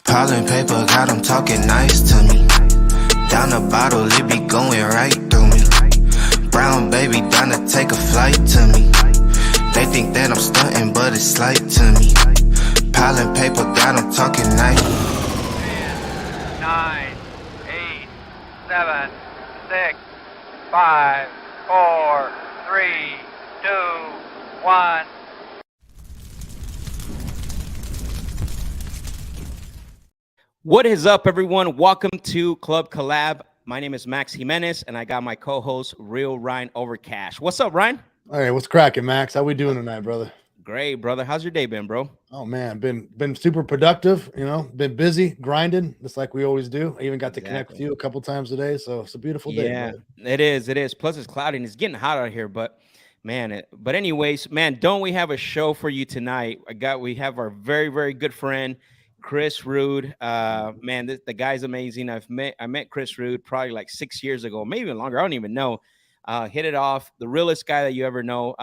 Piling paper got them talking nice to me. Down the bottle, it be going right through me. Brown baby down to take a flight to me. They think that I'm stunting, but it's slight to me. Piling paper got them talking nice. 10, 9, 8, 7, 6, 5, 4, 3, 2, 1. What is up, everyone? Welcome to Club Collab. My name is Max Jimenez, and I got my co-host, Real Ryan over Cash. What's up, Ryan? All right, what's cracking, Max? How we doing tonight, brother? Great, brother. How's your day been, bro? Oh man, been super productive. Been busy, grinding, just like we always do. I even got to connect with you a couple times today, so it's a beautiful day. Yeah, brother. it is. It is. Plus, it's cloudy and it's getting hot out here. But man, anyways, man, don't we have a show for you tonight? We have our very, very good friend, Chris Rood. Man, the guy's amazing. I met Chris Rood probably like 6 years ago, maybe even longer. I don't even know. Hit it off. The realest guy that you ever know.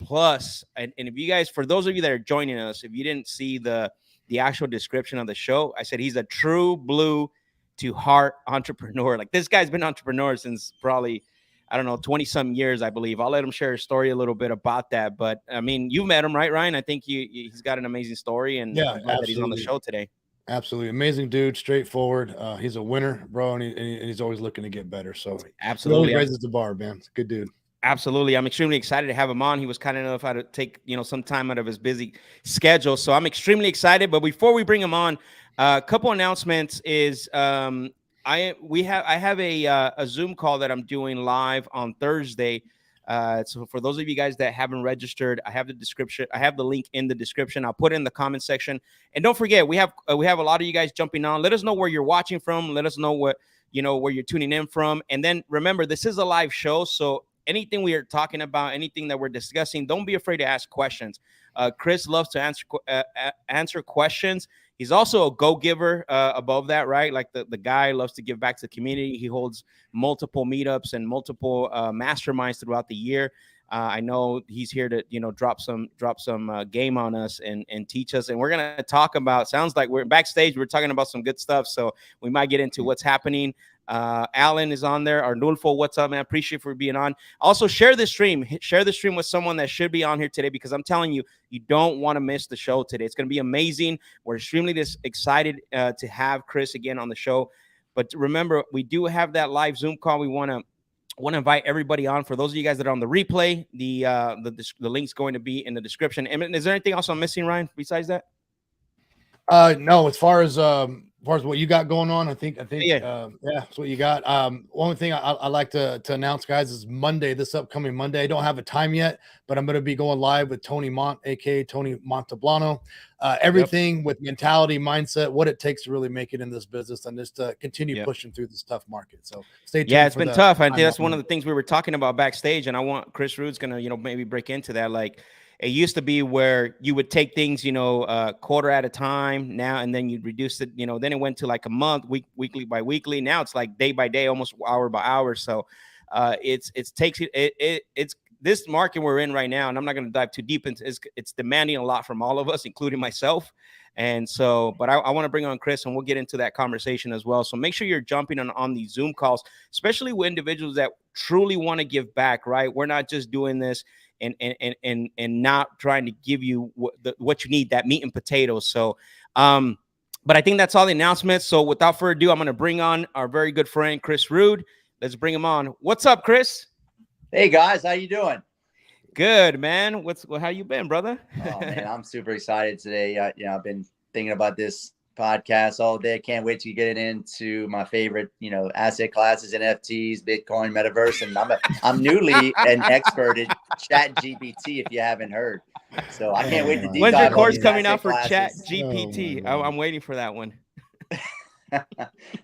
Plus, and if you guys, for those of you that are joining us, if you didn't see the actual description of the show, I said he's a true blue to heart entrepreneur. Like, this guy's been an entrepreneur since probably, I don't know, 20 some years, I believe. I'll let him share his story a little bit about that. But I mean, you met him, right, Ryan? I think he's got an amazing story, and Yeah, I'm glad that he's on the show today. Absolutely amazing dude, straightforward. He's a winner, bro, and he's always looking to get better. So absolutely, he always raises the bar, man. It's a good dude. Absolutely. I'm extremely excited to have him on. He was kind enough to take, some time out of his busy schedule. So I'm extremely excited. But before we bring him on, a couple announcements is I have a Zoom call that I'm doing live on Thursday. So for those of you guys that haven't registered, I have the link in the description. I'll put it in the comment section. And don't forget, we have a lot of you guys jumping on. Let us know where you're watching from. Let us know where you're tuning in from. And then remember, this is a live show. So anything we are talking about, anything that we're discussing, don't be afraid to ask questions. Chris loves to answer questions. He's also a go-giver above that, right? Like the guy loves to give back to the community. He holds multiple meetups and multiple masterminds throughout the year. I know he's here to, drop some game on us and teach us. And we're going to talk about, sounds like we're backstage. We're talking about some good stuff. So we might get into what's happening. Alan is on there. Arnulfo, what's up, man? Appreciate you for being on. Also, share the stream with someone that should be on here today, because I'm telling you, you don't want to miss the show today. It's going to be amazing. We're extremely excited to have Chris again on the show. But remember, we do have that live Zoom call. We want to invite everybody on. For those of you guys that are on the replay, the link's going to be in the description. And is there anything else I'm missing, Ryan, besides that? No, as far as what you got going on, I think that's what you got. One thing I like to announce, guys, is this upcoming Monday. I don't have a time yet, but I'm going to be going live with Tony Mont, aka Tony Montablano. Everything with mentality, mindset, what it takes to really make it in this business, and just to continue pushing through this tough market. So stay tuned. Yeah, it's been tough. I think that's one of the things we were talking about backstage, and I want Chris Rood's going to maybe break into that. Like, it used to be where you would take things, quarter at a time now, and then you'd reduce it, then it went to like a month, weekly by weekly. Now it's like day by day, almost hour by hour. So it's this market we're in right now, and I'm not going to dive too deep into it's demanding a lot from all of us, including myself. And so, but I want to bring on Chris, and we'll get into that conversation as well. So make sure you're jumping on these Zoom calls, especially with individuals that truly want to give back, right? We're not just doing this and not trying to give you what you need, that meat and potatoes. So, but I think that's all the announcements. So without further ado, I'm going to bring on our very good friend, Chris Rood. Let's bring him on. What's up, Chris? Hey guys, how you doing? Good, man. How you been, brother? Oh man, I'm super excited today. I've been thinking about this podcast all day. Can't wait to get into my favorite, asset classes, NFTs, Bitcoin, metaverse, and I'm newly an expert in Chat GPT. If you haven't heard, so I can't wait to deep When's dive your course on coming out for classes. Chat GPT? I'm waiting for that one.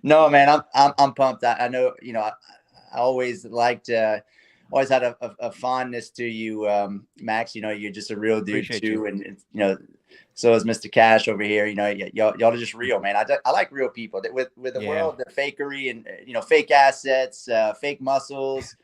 No, man, I'm pumped. I know, I always liked. Always had a fondness to you, Max. You're just a real dude. Appreciate too, you. And so is Mr. Cash over here. Y'all are just real, man. I like real people. With the world, the fakery and fake assets, fake muscles,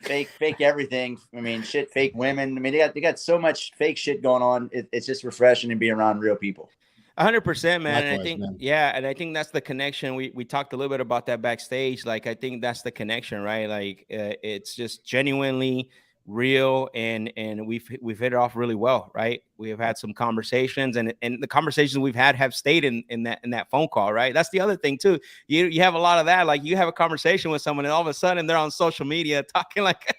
fake everything. I mean, shit, fake women. I mean, they got so much fake shit going on. It's just refreshing to be around real people. 100%, man. And I Likewise, think, man. yeah, and I think that's the connection. We talked a little bit about that backstage. Like, I think that's the connection, right? Like, it's just genuinely real, and we've hit it off really well, right? We have had some conversations, and the conversations we've had have stayed in that phone call, right? That's the other thing too. You have a lot of that. Like, you have a conversation with someone, and all of a sudden they're on social media talking like.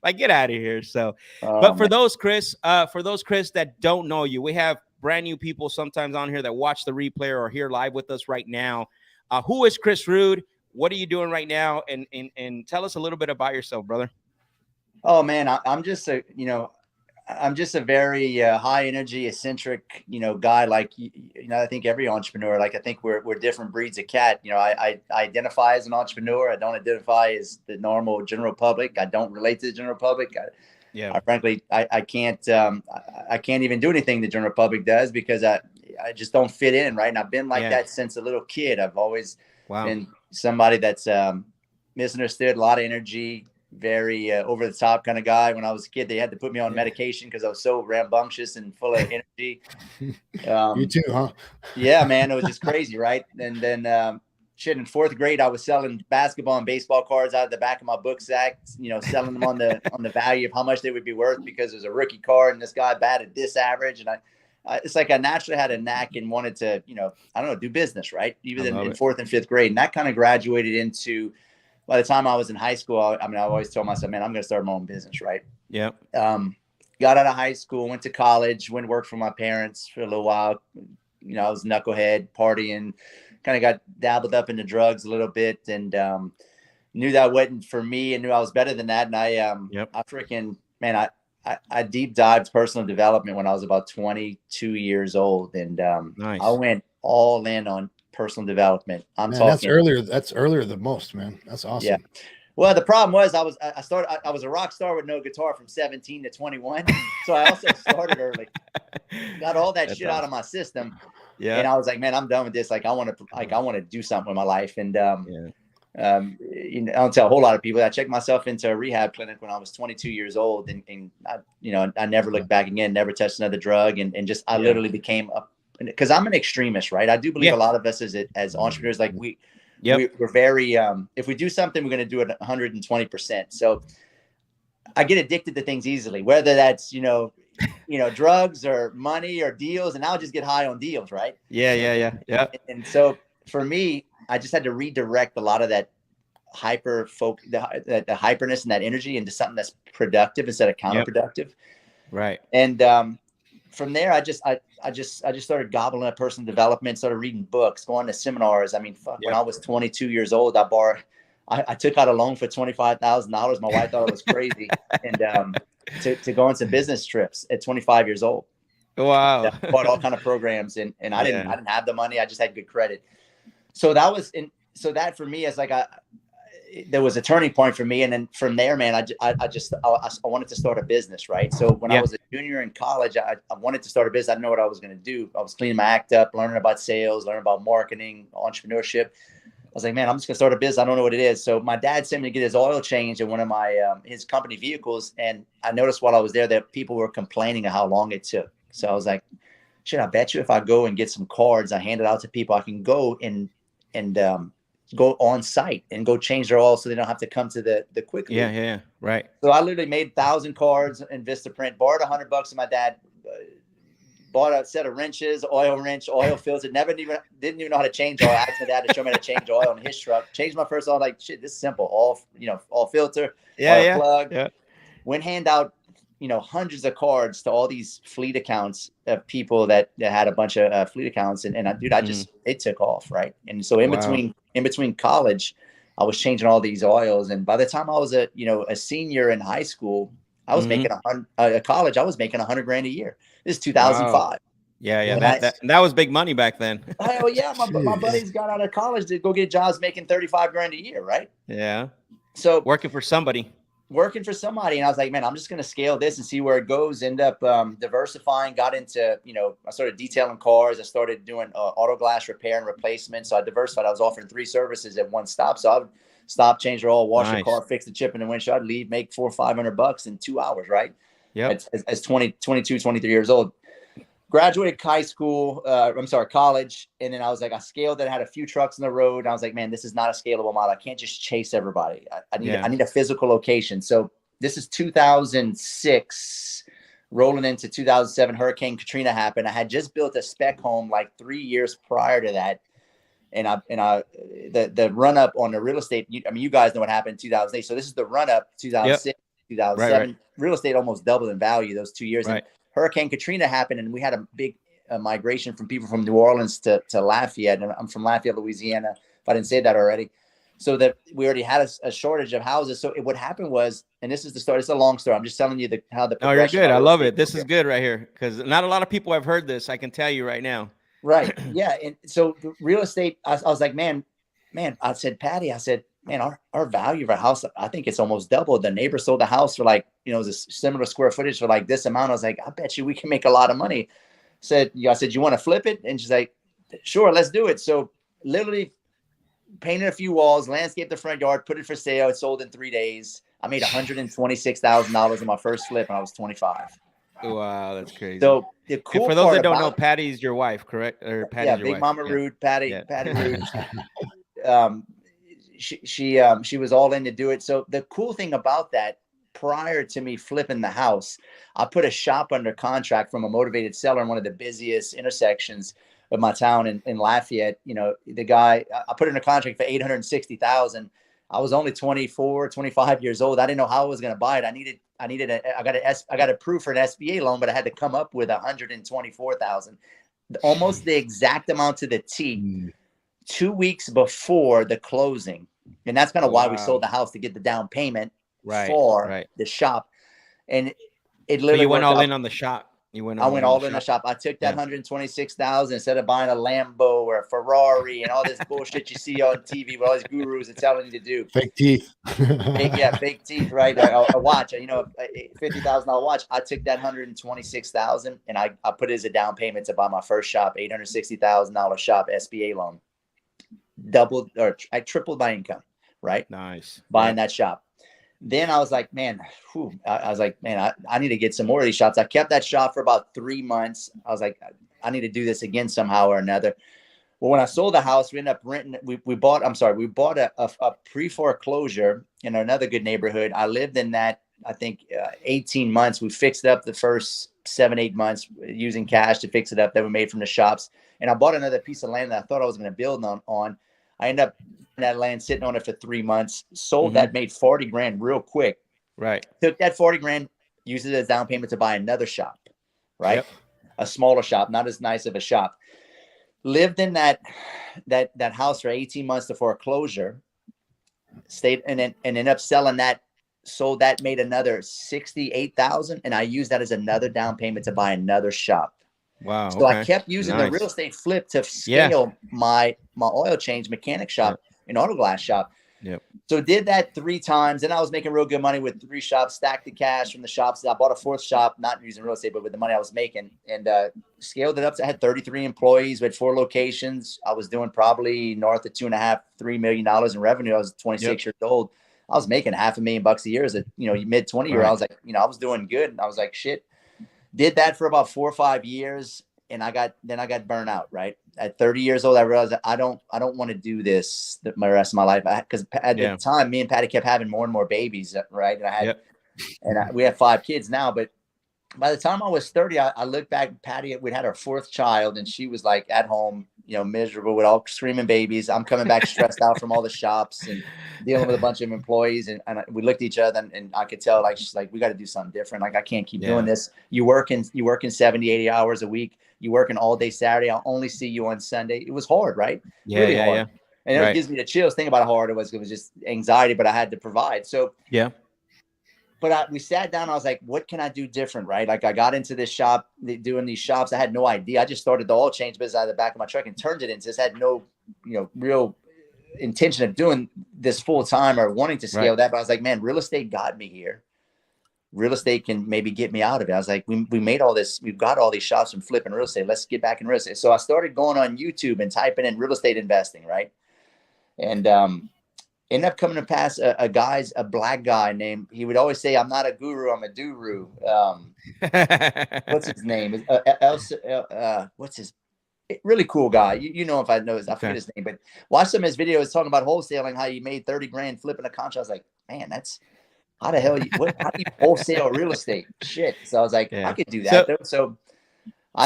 Like, get out of here. So, but for those Chris that don't know you, we have brand new people sometimes on here that watch the replay or are here live with us right now. Who is Chris Rood? What are you doing right now? And tell us a little bit about yourself, brother. Oh man, I'm just a very high energy, eccentric, guy. Like, I think every entrepreneur, like, I think we're different breeds of cat. I identify as an entrepreneur. I don't identify as the normal general public. I don't relate to the general public. Frankly, I can't even do anything the general public does, because I just don't fit in. Right. And I've been like that since a little kid. I've always been somebody that's misunderstood, a lot of energy, very over the top kind of guy. When I was a kid, they had to put me on medication because I was so rambunctious and full of energy. You too, huh? Yeah, man, it was just crazy, right? And then shit, in fourth grade, I was selling basketball and baseball cards out of the back of my book sack, selling them on the value of how much they would be worth, because it was a rookie card and this guy batted this average. And it's like I naturally had a knack and wanted to, I don't know, do business, right? Even in fourth and fifth grade. And that kind of graduated into, by the time I was in high school, I always told myself, man, I'm going to start my own business, right? Yeah. Got out of high school, went to college, went to work for my parents for a little while. I was knucklehead, partying, kind of got dabbled up into drugs a little bit, and knew that wasn't for me, and knew I was better than that. And I deep dived personal development when I was about 22 years old, and nice. I went all in on personal development. That's earlier than most, man. That's awesome. Yeah. Well, the problem was I was a rock star with no guitar from 17 to 21. So I also started early. Got all that shit out of my system. Yeah. And I was like, man, I'm done with this. Like, I want to do something with my life. And I don't tell a whole lot of people. I checked myself into a rehab clinic when I was 22 years old, and I never looked back again, never touched another drug, and I literally became because I'm an extremist, right? I do believe a lot of us as entrepreneurs, like we're very, if we do something, we're going to do it 120%. So I get addicted to things easily, whether that's, drugs or money or deals. And I'll just get high on deals. Right. Yeah. And so for me, I just had to redirect a lot of that the hyperness and that energy into something that's productive instead of counterproductive. Right. And, from there, I just started gobbling up personal development, started reading books, going to seminars. I mean, when I was 22 years old, I took out a loan for $25,000. My wife thought it was crazy, and to go on some business trips at 25 years old. Wow! I bought all kind of programs, and I didn't have the money. I just had good credit. So that for me is like there was a turning point for me. And then from there, man, I wanted to start a business. Right. So when I was a junior in college, I wanted to start a business. I didn't know what I was going to do. I was cleaning my act up, learning about sales, learning about marketing, entrepreneurship. I was like, man, I'm just gonna start a business. I don't know what it is. So my dad sent me to get his oil changed in one of my, his company vehicles. And I noticed while I was there that people were complaining of how long it took. So I was like, shit, I bet you if I go and get some cards, I hand it out to people, I can go and go on site and go change their oil so they don't have to come to the quick loop. Yeah. Right. So I literally made 1,000 cards in Vistaprint, borrowed $100 from my dad, bought a set of wrenches, oil wrench, oil filter, didn't even know how to change oil. I asked my dad to show me how to change oil in his truck. Changed my first oil, like, shit, this is simple. All filter, oil plug. Yeah. Went hand out, hundreds of cards to all these fleet accounts of people that had a bunch of fleet accounts. And it took off. Right. And so in between college, I was changing all these oils. And by the time I was a senior in high school, I was making college. I was making $100,000 a year. This is 2005. Wow. Yeah. That was big money back then. Hell yeah. My buddies got out of college to go get jobs making $35,000 a year. Right. Yeah. So working for somebody. And I was like, man, I'm just going to scale this and see where it goes. End up diversifying, got into, I started detailing cars. I started doing auto glass repair and replacement. So I diversified. I was offering 3 services at one stop. So I would stop, change your oil, wash your car, fix the chip in the windshield. I'd leave, make $400 or $500 in 2 hours. Right. Yeah. As 22, 23 years old. graduated high school. College. And then I was like, I scaled it. I had a few trucks on the road. And I was like, man, this is not a scalable model. I can't just chase everybody. I need a physical location. So this is 2006, rolling into 2007. Hurricane Katrina happened. I had just built a spec home like 3 years prior to that. And the run up on the real estate. You guys know what happened in 2008. So this is the run up 2006, 2007. Right. Real estate almost doubled in value those 2 years. Right. And Hurricane Katrina happened, and we had a big migration from people from New Orleans to Lafayette. And I'm from Lafayette, Louisiana, if I didn't say that already. So that we already had a shortage of houses. So what happened was, and this is the story. It's a long story. I'm just telling you how the. Oh, you're good. I love it. This is good right here, because not a lot of people have heard this. I can tell you right now. Right. Yeah. And so the real estate, I was like, man, I said, Patty, man, our value of our house, I think it's almost doubled. The neighbor sold the house for like, it was a similar square footage for like this amount. I was like, I bet you we can make a lot of money. I said, you want to flip it? And she's like, sure, let's do it. So literally painted a few walls, landscaped the front yard, put it for sale. It sold in 3 days. I made $126,000 in my first flip when I was 25. Wow, that's crazy. So the cool and for those that don't know, Patty's your wife, correct? Or Patty's your Big wife. Mama Rood, Patty Rood. She was all in to do it. So the cool thing about that, prior to me flipping the house, I put a shop under contract from a motivated seller in one of the busiest intersections of my town in Lafayette. The guy, I put in a contract for $860,000. I was only 24, 25 years old. I didn't know how I was going to buy it. I got approved for an SBA loan, but I had to come up with $124,000, almost the exact amount to the T, 2 weeks before the closing. And that's kind of why we sold the house, to get the down payment for the shop. And it literally, so you went all in on the shop. I went all in the shop. I took that $126,000 instead of buying a Lambo or a Ferrari and all this bullshit you see on TV with all these gurus are telling you to do. Fake teeth. Fake teeth, right? A watch, a $50,000 watch. I took that $126,000 and I put it as a down payment to buy my first shop, $860,000 shop, SBA loan. I tripled my income, right? Nice. Buying that shop. Then I was like, man, I need to get some more of these shops. I kept that shop for about 3 months. I was like, I need to do this again somehow or another. Well, when I sold the house, we ended up renting. We bought a pre-foreclosure in another good neighborhood. I lived in that, I think, 18 months. We fixed it up the first 7-8 months using cash to fix it up that we made from the shops. And I bought another piece of land that I thought I was going to build on. I ended up that land sitting on it for 3 months, sold that, made $40,000 real quick. Right. Took that $40,000, used it as down payment to buy another shop, right? Yep. A smaller shop, not as nice of a shop. Lived in that house for 18 months to foreclosure. Stayed and ended up selling that, sold that, made another $68,000, and I used that as another down payment to buy another shop. Wow. So I kept using the real estate flip to scale my oil change mechanic shop and auto glass shop. Yep. So did that 3 times, and I was making real good money with 3 shops, stacked the cash from the shops. I bought a 4th shop, not using real estate, but with the money I was making, and scaled it up. So I had 33 employees with 4 locations. I was doing probably north of $2.5-3 million in revenue. I was 26 years old. I was making $500,000 a year as a mid 20-year-old. I was like, I was doing good, and I was like, shit. Did that for about 4 or 5 years, and I got burnt out. Right at 30 years old, I realized that I don't want to do this the rest of my life, because at the time, me and Patty kept having more and more babies. Right, and I had, we have 5 kids now. But by the time I was 30, I looked back. Patty, we'd had our 4th child, and she was like at home, miserable with all screaming babies. I'm coming back stressed out from all the shops and dealing with a bunch of employees. And we looked at each other, and I could tell, like, she's like, we got to do something different. Like, I can't keep doing this. You working 70, 80 hours a week. You working all day Saturday. I'll only see you on Sunday. It was hard, right? Really hard. And it gives me the chills. Think about how hard it was. It was just anxiety, but I had to provide. So but we sat down. I was like, what can I do different? Right. Like, I got into this shop, doing these shops. I had no idea. I just started the oil change business out of the back of my truck and turned it into this. Had no, real intention of doing this full time or wanting to scale that. But I was like, man, real estate got me here. Real estate can maybe get me out of it. I was like, we made all this. We've got all these shops from flipping real estate. Let's get back in real estate. So I started going on YouTube and typing in real estate investing. Right. And ended up coming to pass a black guy named, he would always say, I'm not a guru, I'm a guru. What's his name? What's his really cool guy. You know, if I know his, I forget his name, but watch some of his videos talking about wholesaling, how he made 30 grand flipping a contract. I was like, man, that's how the hell how do you wholesale real estate? Shit. So I was like, I could do that. So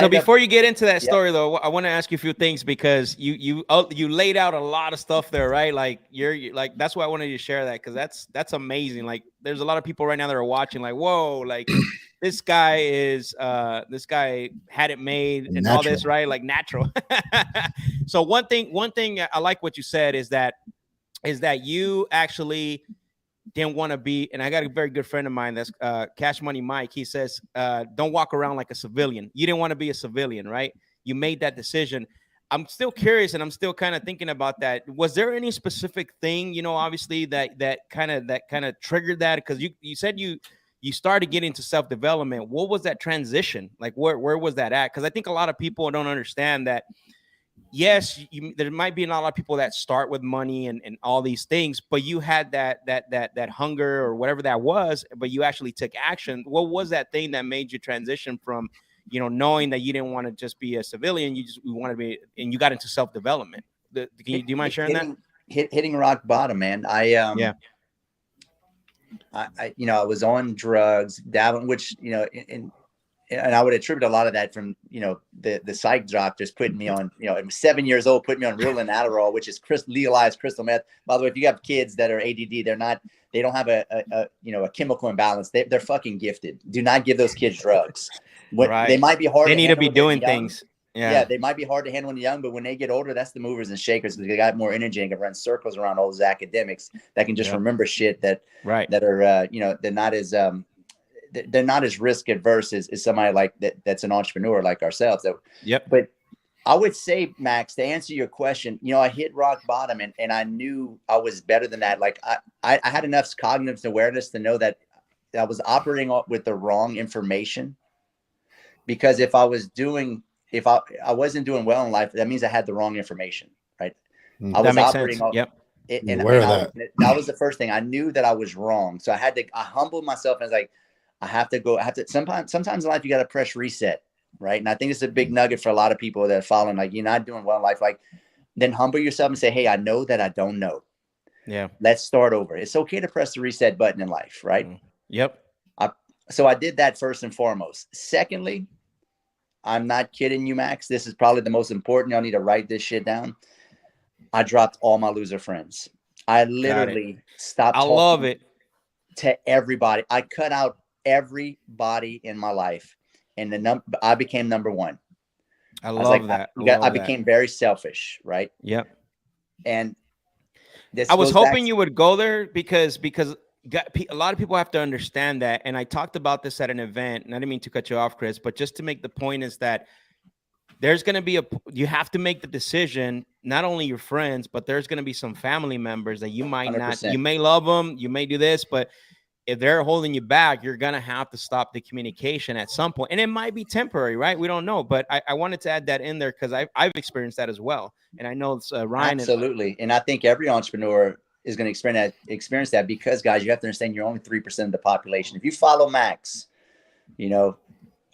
before you get into that story, though, I want to ask you a few things, because you laid out a lot of stuff there, right? Like you're like, that's why I wanted you to share that, because that's amazing. Like there's a lot of people right now that are watching, like, whoa, like this guy had it made and all this, right? Like natural. So one thing I like what you said is that you actually didn't want to be, and I got a very good friend of mine that's Cash Money Mike. He says, don't walk around like a civilian. You didn't want to be a civilian, right? You made that decision. I'm still curious, and I'm still kind of thinking about that. Was there any specific thing, you know, obviously that kind of triggered that? Because you said you started getting into self-development. What was that transition? Like where was that at? Because I think a lot of people don't understand that. Yes, there might be a lot of people that start with money and all these things, but you had that hunger or whatever that was, but you actually took action. What was that thing that made you transition from, you know, knowing that you didn't want to just be a civilian, you want to be, and you got into self-development? Do you mind sharing that? Hitting rock bottom, man. I you know, I was on drugs, dabbling, which, you know, and I would attribute a lot of that from, you know, the psych doctors putting me on, you know, I'm 7 years old, putting me on Ritalin, Adderall, which is legalized crystal meth. By the way, if you have kids that are ADD, they don't have a you know, a chemical imbalance. They're fucking gifted. Do not give those kids drugs. Right. They might be hard. They need to be doing things. Yeah, they might be hard to handle when you're young, but when they get older, that's the movers and shakers, because they got more energy and can run circles around all those academics that can just remember shit that are you know, they're not as risk adverse as somebody like that's an entrepreneur like ourselves. So, but I would say, Max, to answer your question, you know, I hit rock bottom and I knew I was better than that. Like I had enough cognitive awareness to know that I was operating with the wrong information, because if I wasn't doing well in life, that means I had the wrong information, right? I was operating off, and that was the first thing. I knew that I was wrong. So I humbled myself, and I was like, sometimes in life, you got to press reset. Right. And I think it's a big nugget for a lot of people that are following, like, you're not doing well in life. Like, then humble yourself and say, hey, I know that I don't know. Yeah. Let's start over. It's okay to press the reset button in life. Right. Yep. So I did that first and foremost. Secondly, I'm not kidding you, Max. This is probably the most important. Y'all need to write this shit down. I dropped all my loser friends. I literally stopped. I love it. To everybody. I cut out everybody in my life, and I became number one. I love that. I became very selfish, right? Yep. And I was hoping you would go there, because a lot of people have to understand that. And I talked about this at an event, and I didn't mean to cut you off, Chris, but just to make the point is that there's going to be you have to make the decision, not only your friends, but there's going to be some family members that you might 100%. Not, you may love them, you may do this, but if they're holding you back, you're going to have to stop the communication at some point. And it might be temporary, right? We don't know. But I wanted to add that in there, because I've experienced that as well. And I know it's Ryan. Absolutely. And I think every entrepreneur is going to experience that, because, guys, you have to understand you're only 3% of the population. If you follow Max, you know,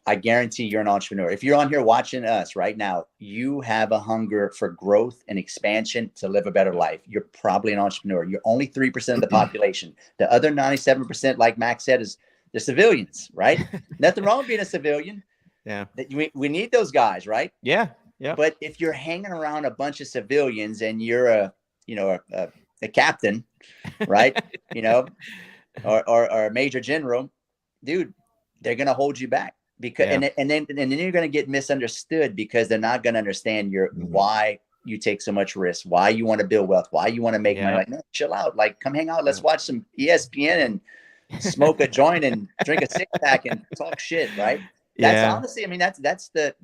I guarantee you're an entrepreneur. If you're on here watching us right now, you have a hunger for growth and expansion to live a better life. You're probably an entrepreneur. You're only 3% of the population. The other 97%, like Max said, is the civilians, right? Nothing wrong with being a civilian. Yeah. We need those guys, right? Yeah. Yeah. But if you're hanging around a bunch of civilians and you're a captain, right? You know, or a major general, dude, they're going to hold you back. Because and then you're going to get misunderstood, because they're not going to understand why you take so much risk, why you want to build wealth, why you want to make money. Like, no, chill out, like, come hang out, let's watch some ESPN and smoke a joint and drink a 6-pack and talk shit, right? That's honestly, I mean, that's the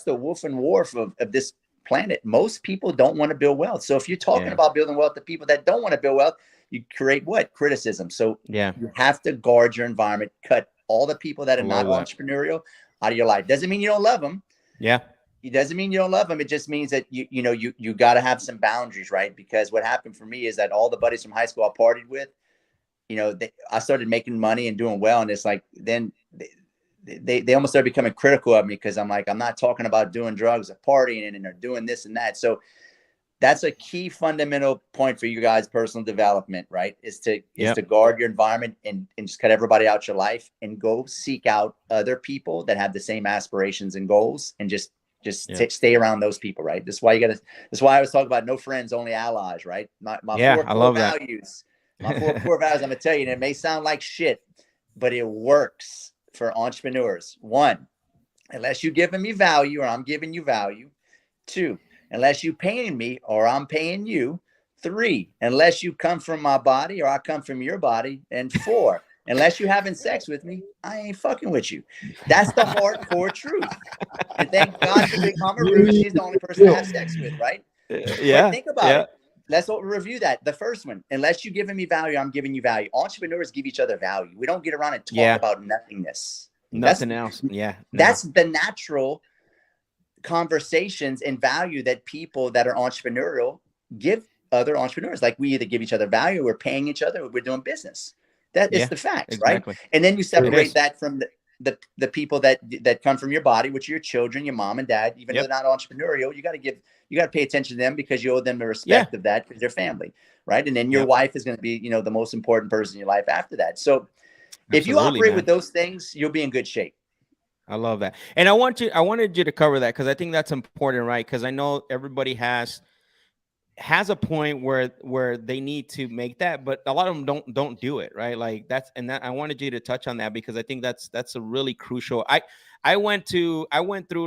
wolf and wharf of this planet. Most people don't want to build wealth. So if you're talking about building wealth, the people that don't want to build wealth, you create what? Criticism. So you have to guard your environment, cut all the people that are not entrepreneurial out of your life. Doesn't mean you don't love them. Yeah. it doesn't mean you don't love them. It just means that you got to have some boundaries, right? Because what happened for me is that all the buddies from high school I partied with, I started making money and doing well, and it's like then they almost started becoming critical of me because I'm like, I'm not talking about doing drugs or partying and or doing this and that. So that's a key fundamental point for you guys' personal development, right? Is to guard your environment and just cut everybody out your life and go seek out other people that have the same aspirations and goals and just stay around those people, right? That's why I was talking about no friends, only allies, right? My four core values. My four core values, I'm gonna tell you, and it may sound like shit, but it works for entrepreneurs. 1, unless you're giving me value or I'm giving you value. 2, unless you paying me or I'm paying you. 3, unless you come from my body or I come from your body. And 4, unless you having sex with me, I ain't fucking with you. That's the hardcore truth. And thank God for Big Mama Ruth, she's the only person to have sex with, right? Yeah. But think about it. Let's review that. The first one, unless you're giving me value, I'm giving you value. Entrepreneurs give each other value. We don't get around and talk about nothingness. Nothing else. Yeah. That's the natural conversations and value that people that are entrepreneurial give other entrepreneurs. Like we either give each other value, we're paying each other, or we're doing business. That is the facts, exactly. right? And then you separate that from the people that come from your body, which are your children, your mom and dad. Even though they're not entrepreneurial, you got to pay attention to them because you owe them the respect of that because they're family, right? And then your wife is going to be, the most important person in your life after that. So if you operate with those things, you'll be in good shape. I love that. And I wanted you to cover that because I think that's important, right? Because I know everybody has a point where they need to make that, but a lot of them don't do it, right? Like I wanted you to touch on that because I think that's a really crucial. I went through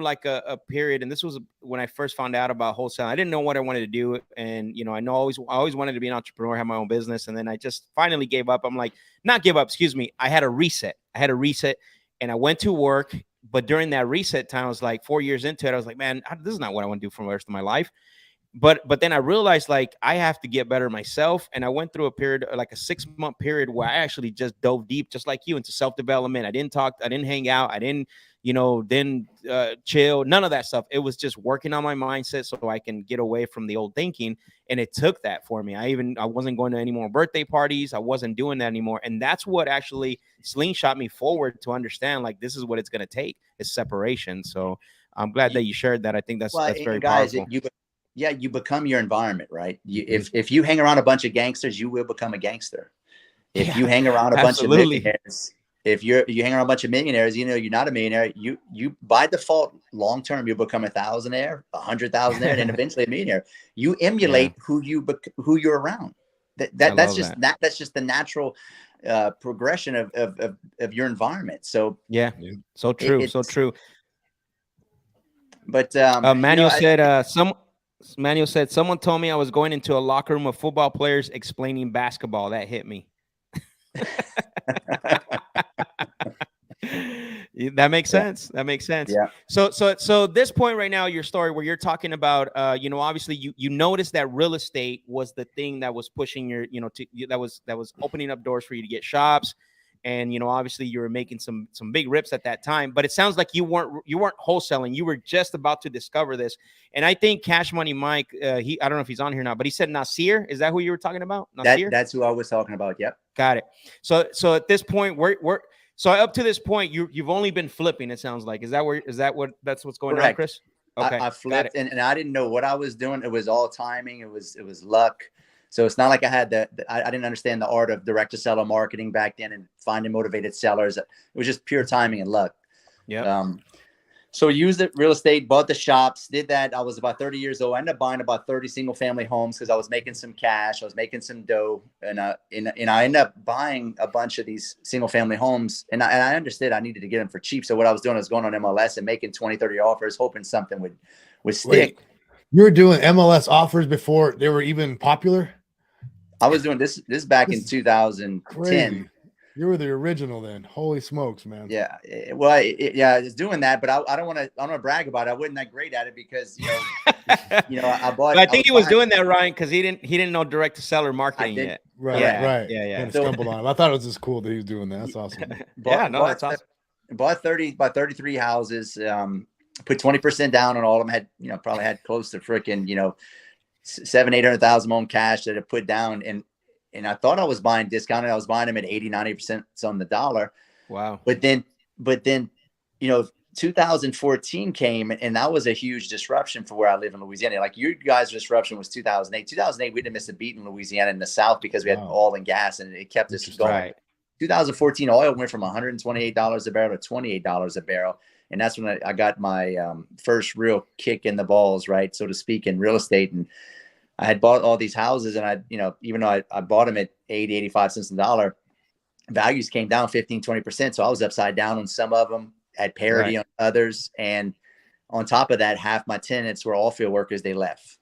like a period, and this was when I first found out about wholesale. I didn't know what I wanted to do, and I always wanted to be an entrepreneur, have my own business, and then I just finally gave up. I'm like, not give up, excuse me. I had a reset, and I went to work. But during that reset time, I was like 4 years into it. I was like, man, this is not what I want to do for the rest of my life. But then I realized like I have to get better myself. And I went through a period, like a 6-month period where I actually just dove deep, just like you, into self-development. I didn't talk, I didn't hang out. I didn't, chill, none of that stuff. It was just working on my mindset so I can get away from the old thinking. And it took that for me. I wasn't going to any more birthday parties. I wasn't doing that anymore. And that's what actually slingshot me forward to understand, like, this is what it's going to take, is separation. So I'm glad that you shared that. I think that's very powerful. You become your environment, right? If you hang around a bunch of gangsters, you will become a gangster. If you hang around a bunch of millionaires, if you hang around a bunch of millionaires, you're not a millionaire. You by default, long term, you'll become a thousandaire, 100,000aire, and then eventually a millionaire. You emulate who you're around. That's just the natural progression of your environment. So so true, so true. But Manuel said someone told me I was going into a locker room of football players explaining basketball. That hit me. That makes sense. That makes sense. Yeah. So this point right now, your story where you're talking about, obviously you noticed that real estate was the thing that was pushing your, that was opening up doors for you to get shops. And, obviously you were making some big rips at that time, but it sounds like you weren't wholesaling. You were just about to discover this. And I think Cash Money Mike, I don't know if he's on here now, but he said Nasir. Is that who you were talking about? Nasir? That's who I was talking about. Yep. Got it. So at this point, so up to this point, you've only been flipping. It sounds like, that's what's going on, Chris? Okay. I flipped and I didn't know what I was doing. It was all timing. It was luck. So it's not like I had I didn't understand the art of direct to seller marketing back then and finding motivated sellers. It was just pure timing and luck. Yeah. So used it, real estate, bought the shops, did that. I was about 30 years old. I ended up buying about 30 single family homes because I was making some cash. I was making some dough. And I ended up buying a bunch of these single family homes. And I understood I needed to get them for cheap. So what I was doing was going on MLS and making 20, 30 offers, hoping something would stick. Wait, you were doing MLS offers before they were even popular? I was doing this back in 2010. Crazy. You were the original then. Holy smokes, man. Yeah. Well, I was doing that, but I don't want to brag about it. I wasn't that great at it because, I bought. I think he was doing that, Ryan, because he didn't know direct to seller marketing yet. Right. Yeah. Stumbled on him. I thought it was just cool that he was doing that. That's awesome. That's awesome. Bought 33 houses. put 20% down on all of them. Had, you know, probably had close to freaking, you know, 700,000-800,000 on cash that I put down. And I thought I was buying discounted. I was buying them at 80-90% on the dollar. Wow. But then, you know, 2014 came, and that was a huge disruption for where I live in Louisiana. Like your guys' disruption was 2008. 2008, we didn't miss a beat in Louisiana in the South because we had oil and gas, and it kept us going. Right. 2014, oil went from $128 a barrel to $28 a barrel. And that's when I got my first real kick in the balls, right, so to speak, in real estate. And I had bought all these houses, and I, you know, even though I bought them at 80, 85 cents a dollar, values came down 15, 20%. So I was upside down on some of them, at parity on others. And on top of that, half my tenants were all field workers. They left.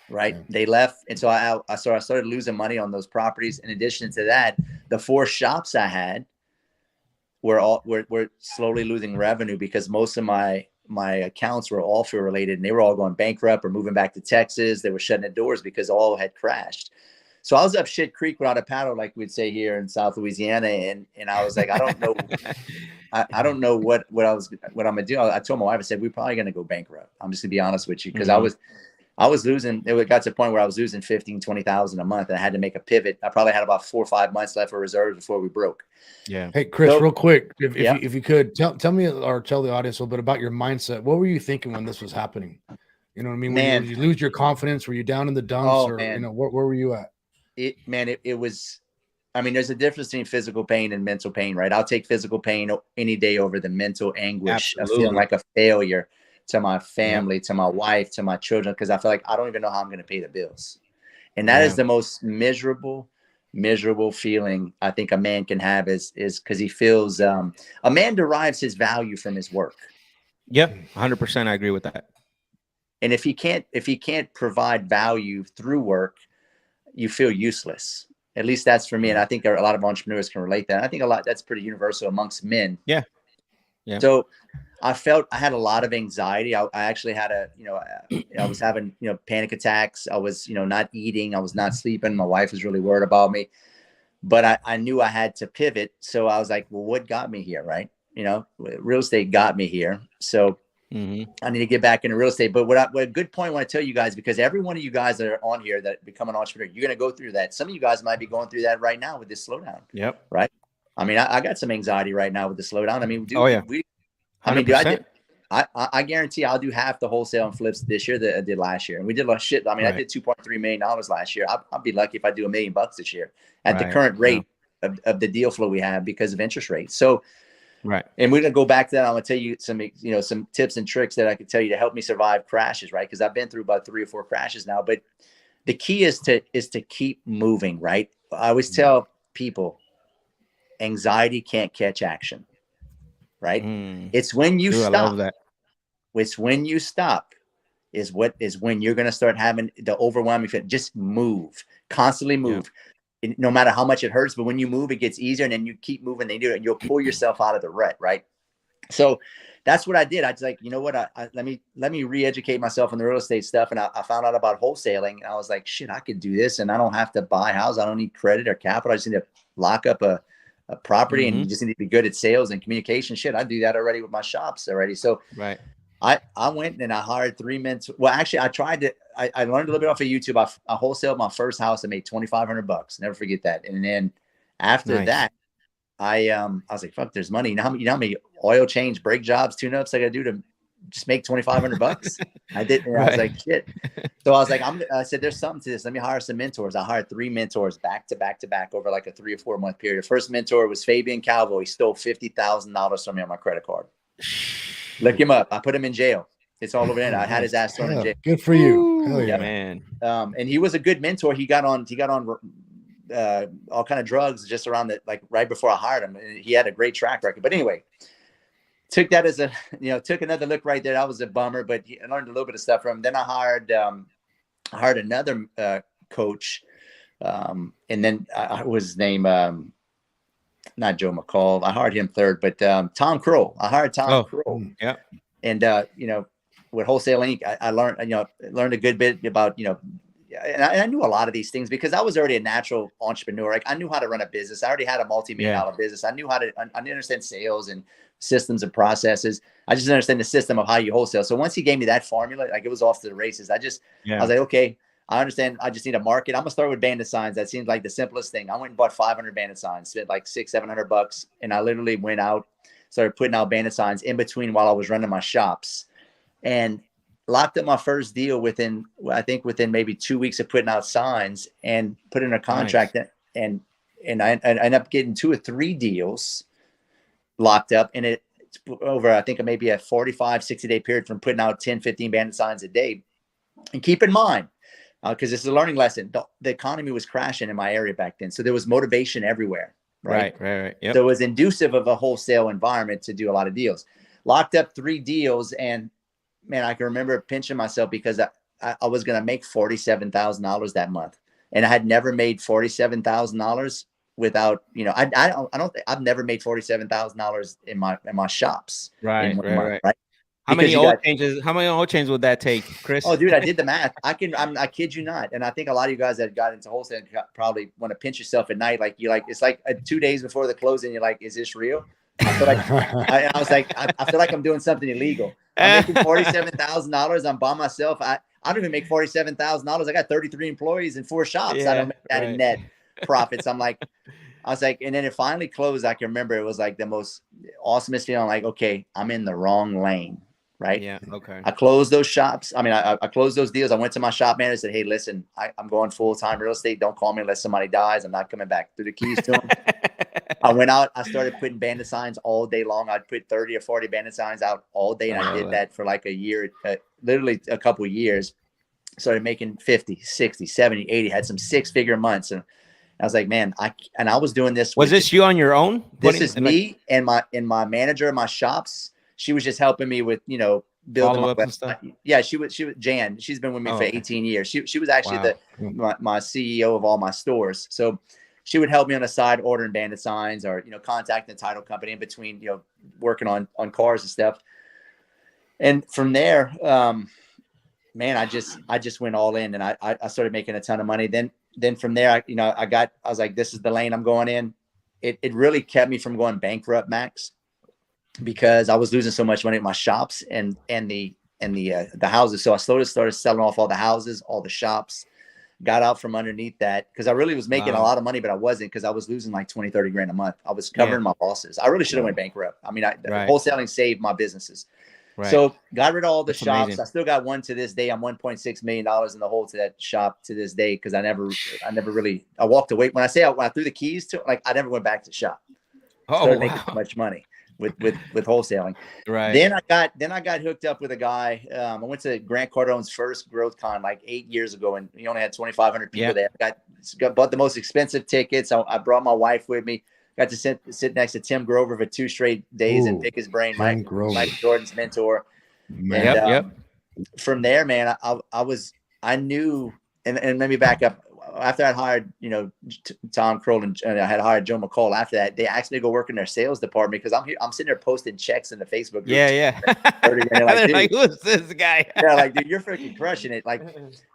Right. They left. And so I started losing money on those properties. In addition to that, the 4 shops I had were slowly losing revenue because most of my accounts were all field related, and they were all going bankrupt or moving back to Texas. They were shutting the doors because all had crashed. So I was up shit creek without a paddle, like we'd say here in South Louisiana. And I was like, I don't know. I don't know what I'm gonna do. I told my wife, I said, we're probably gonna go bankrupt. I'm just gonna be honest with you, because I was losing. It got to the point where I was losing 15, 20,000 a month, and I had to make a pivot. I probably had about 4 or 5 months left for reserves before we broke. Yeah. Hey, Chris, real quick, if you could tell me or tell the audience a little bit about your mindset. What were you thinking when this was happening? You know what I mean? Did you lose your confidence? Were you down in the dumps, or you know, where were you at? It was. I mean, there's a difference between physical pain and mental pain, right? I'll take physical pain any day over the mental anguish of feeling like a failure to my family, to my wife, to my children, because I feel like I don't even know how I'm going to pay the bills. And that is the most miserable feeling I think a man can have is because he feels a man derives his value from his work. Yep. 100%. I agree with that. And if he can't provide value through work, you feel useless. At least that's for me. And I think a lot of entrepreneurs can relate that. I think that's pretty universal amongst men. Yeah. Yeah. So I had a lot of anxiety. I actually had I was having, panic attacks. I was, not eating. I was not sleeping. My wife was really worried about me, but I knew I had to pivot. So I was like, well, what got me here? Right. Real estate got me here. So I need to get back into real estate. But what a good point I want to tell you guys, because every one of you guys that are on here that become an entrepreneur, you're going to go through that. Some of you guys might be going through that right now with this slowdown. Yep. Right. I mean, I got some anxiety right now with the slowdown. I mean, I guarantee I'll do half the wholesale and flips this year that I did last year. And we did a lot of shit. I mean, I did $2.3 million last year. I'll be lucky if I do $1 million this year at the current rate of the deal flow we have because of interest rates. So, right. And we're going to go back to that. I'm going to tell you some tips and tricks that I could tell you to help me survive crashes, right? Because I've been through about 3 or 4 crashes now. But the key is to keep moving, right? I always tell people, anxiety can't catch action, right? It's when you stop. I love that. It's when you stop is when you're going to start having the overwhelming fit. Just move, constantly move. Yeah. No matter how much it hurts, but when you move, it gets easier, and then you keep moving and you'll pull yourself out of the rut, right? So that's what I did. I was like, you know what? Let me re-educate myself on the real estate stuff. And I found out about wholesaling, and I was like, shit, I could do this, and I don't have to buy a house. I don't need credit or capital. I just need to lock up a property, and you just need to be good at sales and communication. Shit, I do that already with my shops already. So I went and I hired 3 mentors. Well, actually, I learned a little bit off of YouTube. I wholesaled my first house. I made $2,500. Never forget that. And then after that, I was like, fuck, there's money. You know how many oil change, brake jobs, tune-ups I got to do to just make $2,500? I did. And I was like, shit. So I was like, I said, there's something to this. Let me hire some mentors. I hired 3 mentors back to back to back over like a 3 or 4 month period. The first mentor was Fabian Calvo. He stole $50,000 from me on my credit card. Look him up. I put him in jail. It's all over there. I had his ass thrown in jail. Good for you. Hell yeah, man. And he was a good mentor. He got on all kind of drugs just around right before I hired him. He had a great track record. But anyway, took that as took another look right there. That was a bummer, but I learned a little bit of stuff from him. Then I hired another coach. And then what was his name? Not Joe McCall. I hired him third, but Tom Kroll. I hired Tom Kroll. Yeah. And with Wholesale Inc., I learned a good bit about and I knew a lot of these things because I was already a natural entrepreneur. Like I knew how to run a business. I already had a multi-million dollar business. I knew how to understand sales and systems and processes. I just understand the system of how you wholesale. So once he gave me that formula, like it was off to the races. I was like, okay, I understand. I just need a market. I'm gonna start with bandit signs. That seems like the simplest thing. I went and bought 500 bandit signs, spent like $600-700, and I literally went out, started putting out bandit signs in between while I was running my shops, and locked up my first deal within maybe 2 weeks of putting out signs and put in a contract. Nice. And I ended up getting 2 or 3 deals locked up, and it over, I think maybe a 45-60 day period from putting out 10-15 bandit signs a day. And keep in mind, because this is a learning lesson, the economy was crashing in my area back then. So there was motivation everywhere. Right. Yep. So it was inducive of a wholesale environment to do a lot of deals. Locked up 3 deals, and man, I can remember pinching myself because I was going to make $47,000 that month. And I had never made $47,000 without, I've never made $47,000 in my shops. Right. How many oil changes would that take, Chris? Oh, dude, I did the math. I kid you not. And I think a lot of you guys that got into wholesale probably want to pinch yourself at night. Like it's like 2 days before the closing. You're like, is this real? I feel like I feel like I'm doing something illegal. I'm making $47,000. I'm by myself. I don't even make $47,000. I got 33 employees and 4 shops. I don't make that in net profits. I was like, and then it finally closed. I can remember it was like the most awesomest feeling. Like, okay, I'm in the wrong lane. Right. Yeah. Okay. I closed those shops. I mean, I closed those deals. I went to my shop manager and said, hey, listen, I'm going full-time real estate. Don't call me unless somebody dies. I'm not coming back. Threw the keys to him. I went out. I started putting bandit signs all day long. I'd put 30 or 40 bandit signs out all day. And I did that for like a year, literally a couple of years. Started making 50, 60, 70, 80, had some 6-figure months. And I was like, man, I was doing this. Was this you on your own? This is me and my manager of my shops. She was just helping me with, building up and stuff. Yeah, she was Jan. She's been with me for 18 years. She was actually my CEO of all my stores. So she would help me on the side ordering bandit signs or, contacting the title company in between, working on cars and stuff. And from there, man, I just went all in, and I started making a ton of money. Then from there, I was like, this is the lane I'm going in. It really kept me from going bankrupt, Max, because I was losing so much money at my shops and the houses. So I slowly started selling off all the houses, all the shops, got out from underneath that because I really was making a lot of money, but I wasn't, because I was losing like 20-30 grand a month. I was covering my losses. I really should have went bankrupt. I mean, wholesaling saved my businesses. Right. So got rid of all the shops. Amazing. I still got one to this day. I'm $1.6 million in the hole to that shop to this day, because I never really walked away. When I threw the keys to, like, I never went back to the shop. Started making too much money with wholesaling. Right. Then I got hooked up with a guy. I went to Grant Cardone's first growth con like 8 years ago, and he only had 2,500 people there. Bought the most expensive tickets. I brought my wife with me. Got to sit next to Tim Grover for 2 straight days and pick his brain. Mike Jordan's mentor. And, from there, man, I knew, and let me back up. After I hired, Tom Kroll, and I had hired Joe McCall. After that, they asked me to go work in their sales department, because I'm sitting there posting checks in the Facebook group. Yeah. And like, who's this guy? Yeah, like, dude, you're freaking crushing it. Like,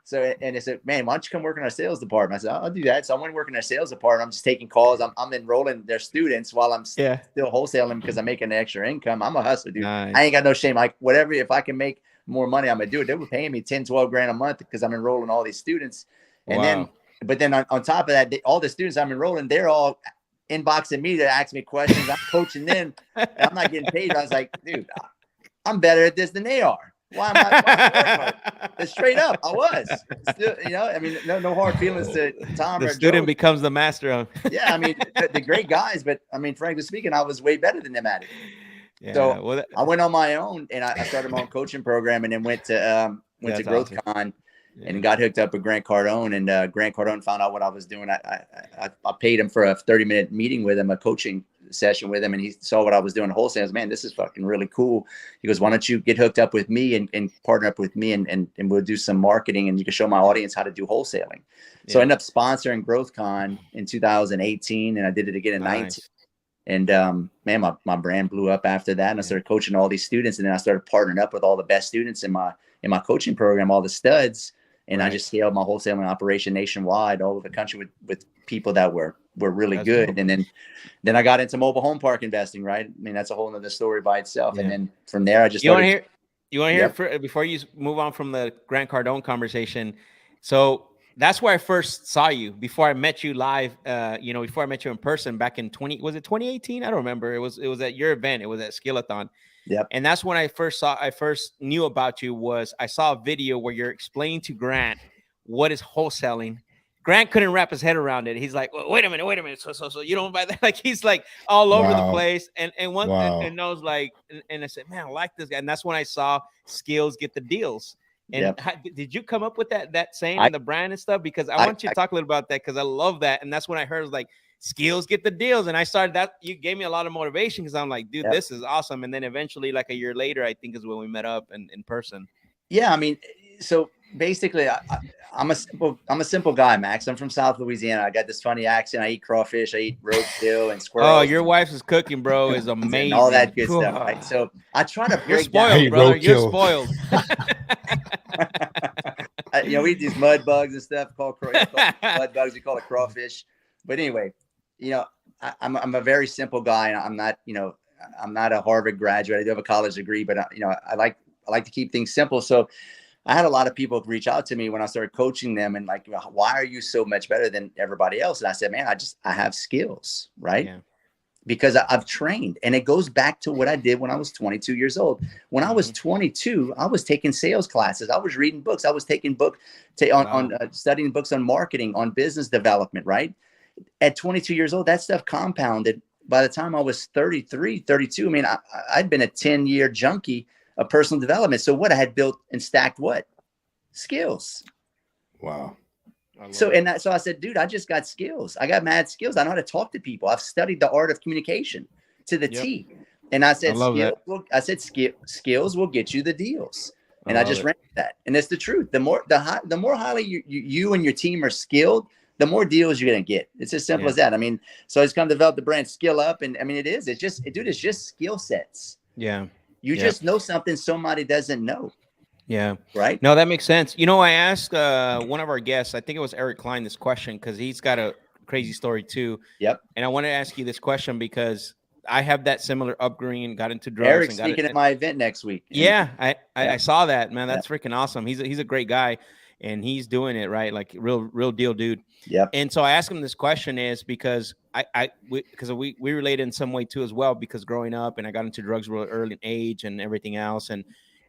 so, and they said, man, why don't you come work in our sales department? I said, I'll do that. So I went to work in their sales department. I'm just taking calls. I'm enrolling their students while I'm still wholesaling, because I'm making extra income. I'm a hustler, dude. Nice. I ain't got no shame. Like, whatever, if I can make more money, I'm gonna do it. They were paying me 10-12 grand a month because I'm enrolling all these students. And then on top of that, all the students I'm enrolling, they're all inboxing me to ask me questions. I'm coaching them, and I'm not getting paid. I was like, dude, I'm better at this than they are. Why am I? Straight up, I was. Still, I mean, no hard feelings to Tom. The student becomes the master of. Yeah, I mean, the great guys, but I mean, frankly speaking, I was way better than them at it. Yeah, so I went on my own, and I started my own coaching program, and then went to GrowthCon. And got hooked up with Grant Cardone, and Grant Cardone found out what I was doing. I paid him for a 30-minute meeting with him, a coaching session with him, and he saw what I was doing wholesale. I was, man, this is fucking really cool. He goes, why don't you get hooked up with me and partner up with me, and we'll do some marketing, and you can show my audience how to do wholesaling. So I ended up sponsoring GrowthCon in 2018, and I did it again in 19. And man, my brand blew up after that, and I started coaching all these students, and then I started partnering up with all the best students in my coaching program, all the studs. And I just scaled my wholesaling operation nationwide all over the country with people that were really good. Dope. And then I got into mobile home park investing, right? I mean, that's a whole nother story by itself. Yeah. And then from there, I just started. You want to hear before you move on from the Grant Cardone conversation? So that's where I first saw you, before I met you live, before I met you in person back in 2018? I don't remember. It was at your event. It was at Skillathon. Yep. And that's when I first knew about you. Was I saw a video where you're explaining to Grant what is wholesaling. Grant couldn't wrap his head around it. He's like, well, wait a minute. So you don't buy that? Like, he's like all over the place. And I was like, and I said, man, I like this guy. And that's when I saw skills get the deals. And did you come up with that saying and the brand and stuff? Because I want you to talk a little about that, because I love that. And that's when I heard, like, skills get the deals. And I started that. You gave me a lot of motivation, because I'm like, dude, this is awesome. And then eventually, like a year later, I think is when we met up in person. Yeah. I mean, so basically I'm a simple guy, Max. I'm from South Louisiana. I got this funny accent. I eat crawfish. I eat roadkill and squirrels. Oh, your wife's cooking, bro, is amazing. All that good stuff, right? So I try to break You're spoiled, down. brother. You're spoiled. We eat these mud bugs and stuff called mud bugs. We call it crawfish. But anyway, I'm a very simple guy, and I'm not a Harvard graduate. I do have a college degree, but I like to keep things simple. So I had a lot of people reach out to me when I started coaching them, and like, why are you so much better than everybody else? And I said, man, I have skills, right? Yeah. Because I've trained. And it goes back to what I did when I was 22 years old. When I was 22, I was taking sales classes. I was reading books. I was taking studying books on marketing, on business development, right? At 22 years old, that stuff compounded. By the time I was 33, 32, I mean, I'd been a 10-year junkie of personal development. So what I had built and stacked, what? Skills. Wow. So I said, dude, I just got skills. I got mad skills. I know how to talk to people. I've studied the art of communication to the T. And I said, skills will get you the deals. And I just ran with that. And it's the truth. The more highly you and your team are skilled, the more deals you're going to get. It's as simple as that. I mean, so it's going to develop the brand Skill Up. And I mean, it's just skill sets. Yeah. You just know something somebody doesn't know. Yeah. Right. No, that makes sense. I asked one of our guests, I think it was Eric Klein, this question, because he's got a crazy story too. Yep. And I want to ask you this question because I have that similar upbringing, got into drugs. Eric's speaking at my event next week. Yeah. I saw that, man. That's freaking awesome. He's a great guy, and he's doing it right. Like real deal, dude. Yep. And so I asked him this question is because we relate in some way too as well, because growing up and I got into drugs real early in age and everything else. And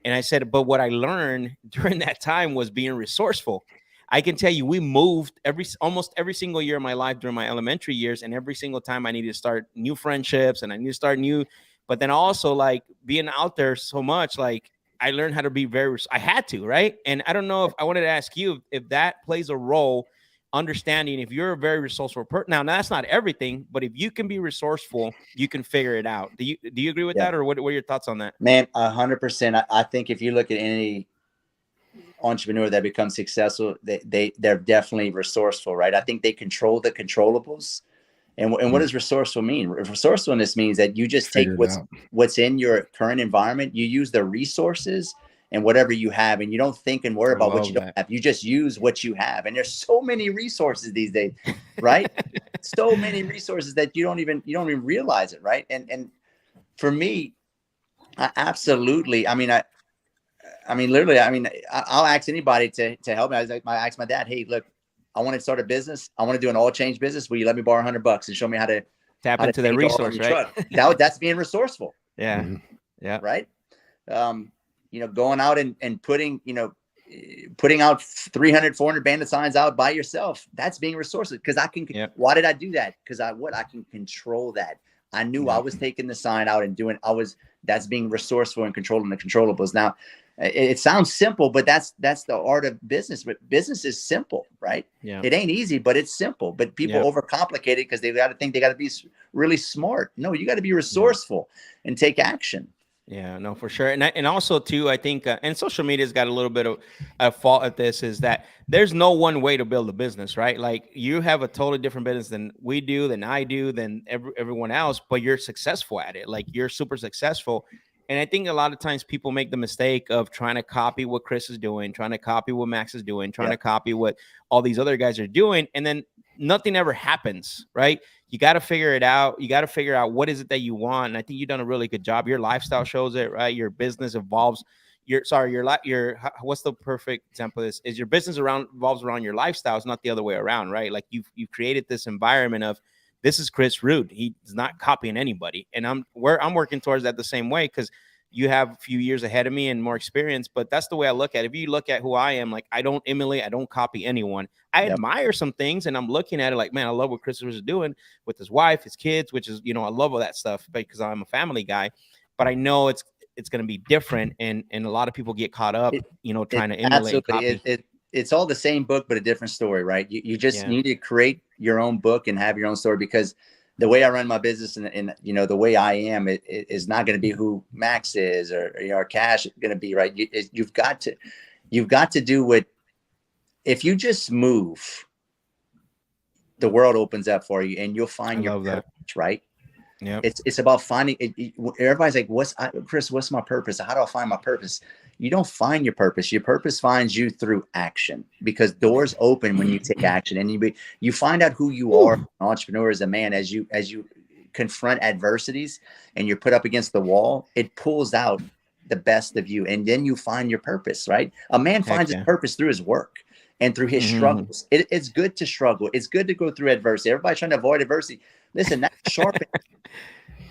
I said, but what I learned during that time was being resourceful. I can tell you, we moved almost every single year of my life during my elementary years. And every single time I needed to start new friendships and I need to start new, but then also like being out there so much, like I learned how to be I had to, right? And I don't know if I wanted to ask you if that plays a role, understanding if you're a very resourceful person. Now that's not everything, but if you can be resourceful, you can figure it out. Do you agree with that, or what are your thoughts on that? Man, 100%. I think if you look at any entrepreneur that becomes successful, they're definitely resourceful, right? I think they control the controllables. And what does resourceful mean? Resourcefulness means that you just take what's in your current environment, you use the resources and whatever you have, and you don't think and worry about what you don't have. You just use what you have. And there's so many resources these days, right? So many resources that you don't even realize it, right? And for me, I absolutely, literally, I'll ask anybody to help me. I asked my dad, hey, look, I want to start a business. I want to do an all change business. Will you let me borrow $100 and show me how to tap into the resource, right? That's being resourceful. Yeah. Mm-hmm. Yeah. Right. Going out and putting out 300, 400 bandit signs out by yourself. That's being resourceful, because why did I do that? Because I can control that. I knew I was taking the sign out and that's being resourceful and controlling the controllables. Now, it sounds simple, but that's the art of business. But business is simple, right? Yeah. It ain't easy, but it's simple. But people overcomplicate it because they got to think they got to be really smart. No, you got to be resourceful and take action. Yeah, no, for sure. And also too, I think, and social media's got a little bit of a fault at this, is that there's no one way to build a business, right? Like you have a totally different business than we do, than I do, than everyone else, but you're successful at it. Like you're super successful. And I think a lot of times people make the mistake of trying to copy what Chris is doing, trying to copy what Max is doing, trying to copy what all these other guys are doing. And then nothing ever happens, right? You got to figure it out. You got to figure out what is it that you want. And I think you've done a really good job. Your lifestyle shows it, right? Your business evolves. What's the perfect example of this? Is your business revolves around your lifestyle. It's not the other way around, right? Like you've created this environment of, this is Chris Rood. He's not copying anybody. And I'm working towards that the same way, because you have a few years ahead of me and more experience. But that's the way I look at it. If you look at who I am, like, I don't emulate, I don't copy anyone. I admire some things, and I'm looking at it like, man, I love what Chris is doing with his wife, his kids, which is, I love all that stuff because I'm a family guy. But I know it's going to be different, and a lot of people get caught up, trying to emulate and copy. It's all the same book, but a different story, right? You just need to create your own book and have your own story, because the way I run my business and the way I am, it is not going to be who Max is or Cash is going to be, right? You've got to do what, if you just move, the world opens up for you and you'll find your purpose, right? Yeah. It's about finding it. Everybody's like, Chris, what's my purpose? How do I find my purpose? You don't find your purpose. Your purpose finds you through action, because doors open when you take action, and you find out who you are, an entrepreneur, as a man, as you confront adversities and you're put up against the wall. It pulls out the best of you, and then you find your purpose, right? A man finds his purpose through his work and through his struggles. It's good to struggle. It's good to go through adversity. Everybody's trying to avoid adversity. Listen, that's sharp,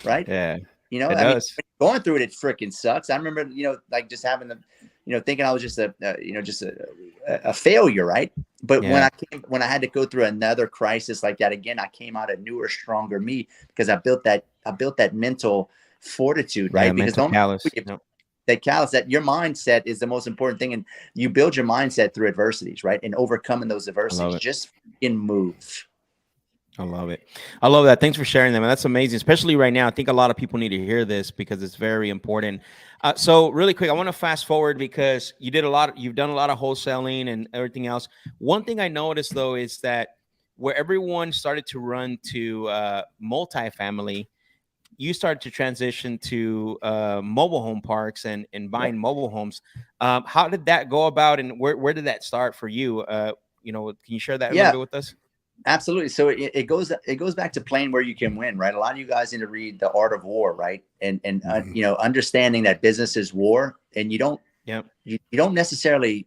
right? Yeah. I mean, going through it freaking sucks. I remember, like just having the, thinking I was just a failure, right? But when I had to go through another crisis like that again, I came out a newer, stronger me, because I built that mental fortitude, right? Because that callous, that your mindset is the most important thing, and you build your mindset through adversities, right? And overcoming those adversities. Just move. I love it. I love that. Thanks for sharing them. And that's amazing, especially right now. I think a lot of people need to hear this because it's very important. So really quick, I want to fast forward, because you've done a lot of wholesaling and everything else. One thing I noticed though is that where everyone started to run to multifamily, you started to transition to mobile home parks and buying mobile homes. How did that go about, and where did that start for you? Can you share that a little bit with us? Absolutely. So it goes back to playing where you can win, right? A lot of you guys need to read The Art of War, right? And understanding that business is war, and you don't necessarily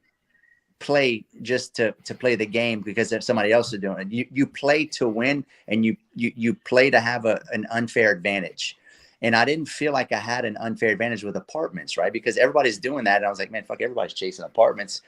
play just to play the game because if somebody else is doing it. You play to win, and you play to have an unfair advantage. And I didn't feel like I had an unfair advantage with apartments, right? Because everybody's doing that, and I was like, man, fuck, everybody's chasing apartments.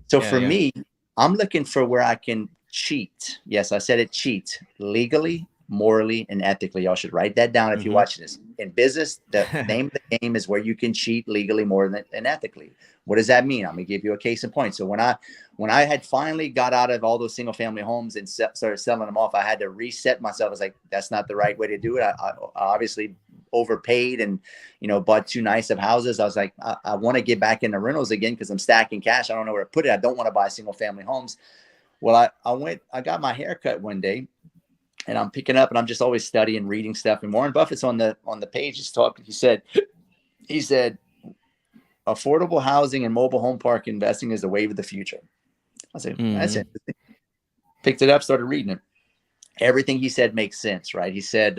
So for me, I'm looking for where I can cheat. Yes, I said it, cheat legally, morally, and ethically. Y'all should write that down if you're watching this. In business, the name of the game is where you can cheat legally, morally, and ethically. What does that mean? I'm gonna give you a case in point. So when I had finally got out of all those single family homes and started selling them off, I had to reset myself. I was like, that's not the right way to do it. I obviously overpaid and bought too nice of houses. I was like, I want to get back into rentals again because I'm stacking cash. I don't know where to put it. I don't want to buy single family homes. Well, I got my hair cut one day, and I'm picking up, and I'm just always studying, reading stuff. And Warren Buffett's on the page. He's talking. He said, affordable housing and mobile home park investing is the wave of the future. I said, that's interesting. Picked it up, started reading it. Everything he said makes sense, right? He said,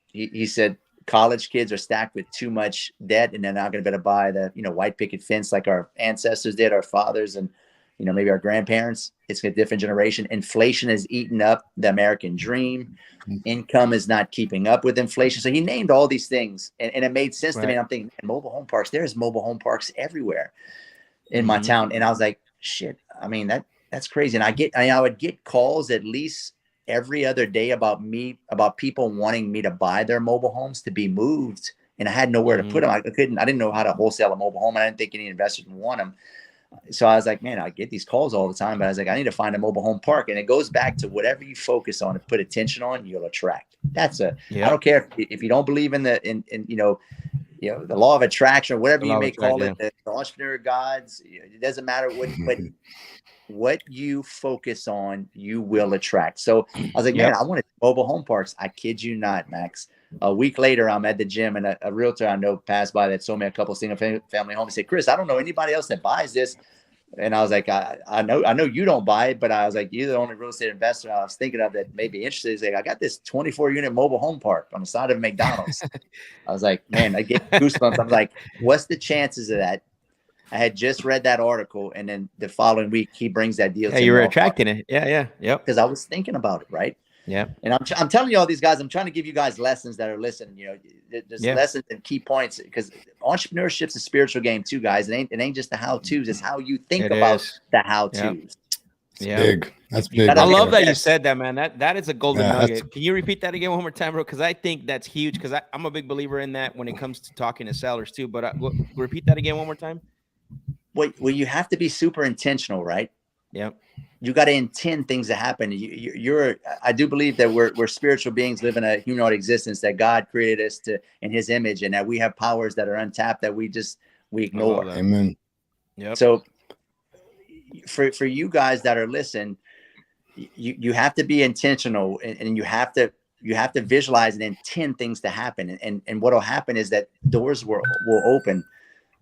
he said college kids are stacked with too much debt, and they're not going to be able to buy the white picket fence like our ancestors did, our fathers, and maybe our grandparents. It's a different generation. Inflation has eaten up the American dream. Income is not keeping up with inflation. So he named all these things, and it made sense to me. And I'm thinking, mobile home parks, there's mobile home parks everywhere in my town. And I was like, shit, I mean, that's crazy. And I would get calls at least every other day about people wanting me to buy their mobile homes to be moved. And I had nowhere to put them. I didn't know how to wholesale a mobile home. And I didn't think any investors would want them. So I was like, man, I get these calls all the time, but I was like, I need to find a mobile home park. And it goes back to whatever you focus on and put attention on, you'll attract. I don't care if you don't believe in the law of attraction, or whatever The you law of may call attraction, it, the entrepreneur gods. It doesn't matter what you focus on, you will attract. So I was like, man, I wanted mobile home parks. I kid you not, Max. A week later, I'm at the gym, and a realtor I know passed by that sold me a couple single family homes. He said, Chris, I don't know anybody else that buys this. And I was like, I know you don't buy it, but I was like, you're the only real estate investor I was thinking of that may be interested. He's like, I got this 24-unit mobile home park on the side of McDonald's. I was like, man, I get goosebumps. I was like, what's the chances of that? I had just read that article, and then the following week he brings that deal. Yeah, you were attracting it. Yeah. Because I was thinking about it, right? Yeah. And I'm telling you all these guys, I'm trying to give you guys lessons that are listening. There's lessons and key points, because entrepreneurship's a spiritual game too, guys. It ain't just the how-tos. It's how you think about the how-tos. Yeah. Big. That's big. I love that you said that, man. That is a golden nugget. Can you repeat that again one more time, bro? Because I think that's huge. Because I'm a big believer in that when it comes to talking to sellers too. But repeat that again one more time. Well, you have to be super intentional, right? Yep. You got to intend things to happen. I do believe that we're spiritual beings living a humanoid existence, that God created us in His image, and that we have powers that are untapped that we ignore. Amen. Yep. So for you guys that are listening, you have to be intentional, and you have to visualize and intend things to happen. And what will happen is that doors will open.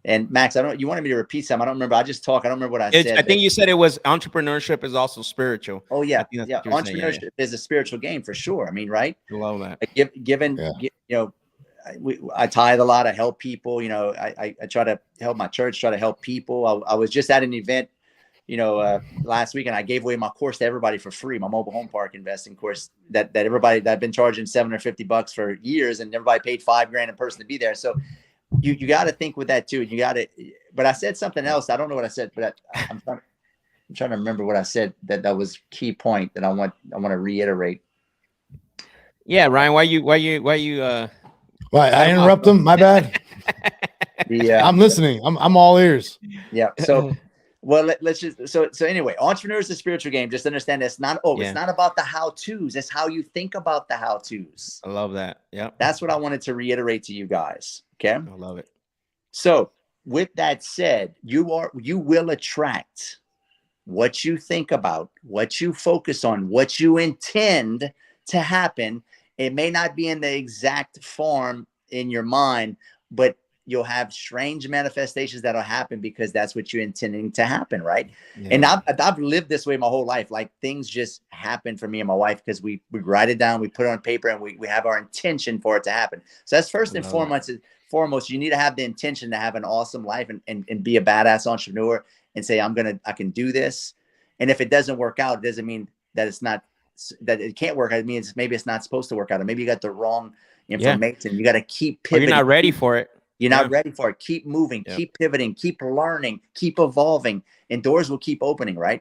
And Max, you wanted me to repeat something. I don't remember. I just talk. I don't remember what I said. I think you said it was entrepreneurship is also spiritual. Oh yeah. Yeah. Entrepreneurship is a spiritual game for sure. I mean, right? I love that. I tithe a lot. I help people. I try to help my church, try to help people. I was just at an event, last week, and I gave away my course to everybody for free, my mobile home park investing course that everybody that I've been charging $750 for years, and everybody paid $5,000 in person to be there. So you got to think with that too. But I said something else. I don't know what I said, but I'm trying to remember what I said. That was key point that I want to reiterate. Yeah, Ryan, why you? Why I interrupt them? My bad. I'm listening. I'm all ears. Yeah. So, well, let's just so anyway, entrepreneur is a spiritual game. Just understand it's not it's not about the how-tos. It's how you think about the how-tos. I love that. Yeah. That's what I wanted to reiterate to you guys. Okay. I love it. So with that said, you will attract what you think about, what you focus on, what you intend to happen. It may not be in the exact form in your mind, but you'll have strange manifestations that'll happen because that's what you're intending to happen, right? Yeah. And I've lived this way my whole life. Like, things just happen for me and my wife because we write it down, we put it on paper, and we have our intention for it to happen. So that's first and foremost. You need to have the intention to have an awesome life and be a badass entrepreneur and say, I can do this. And if it doesn't work out, it doesn't mean that it can't work out. It means maybe it's not supposed to work out, or maybe you got the wrong information. You got to keep pivoting. Or you're not ready for it. You're not ready for it. Keep moving, keep pivoting, keep learning, keep evolving, and doors will keep opening, right?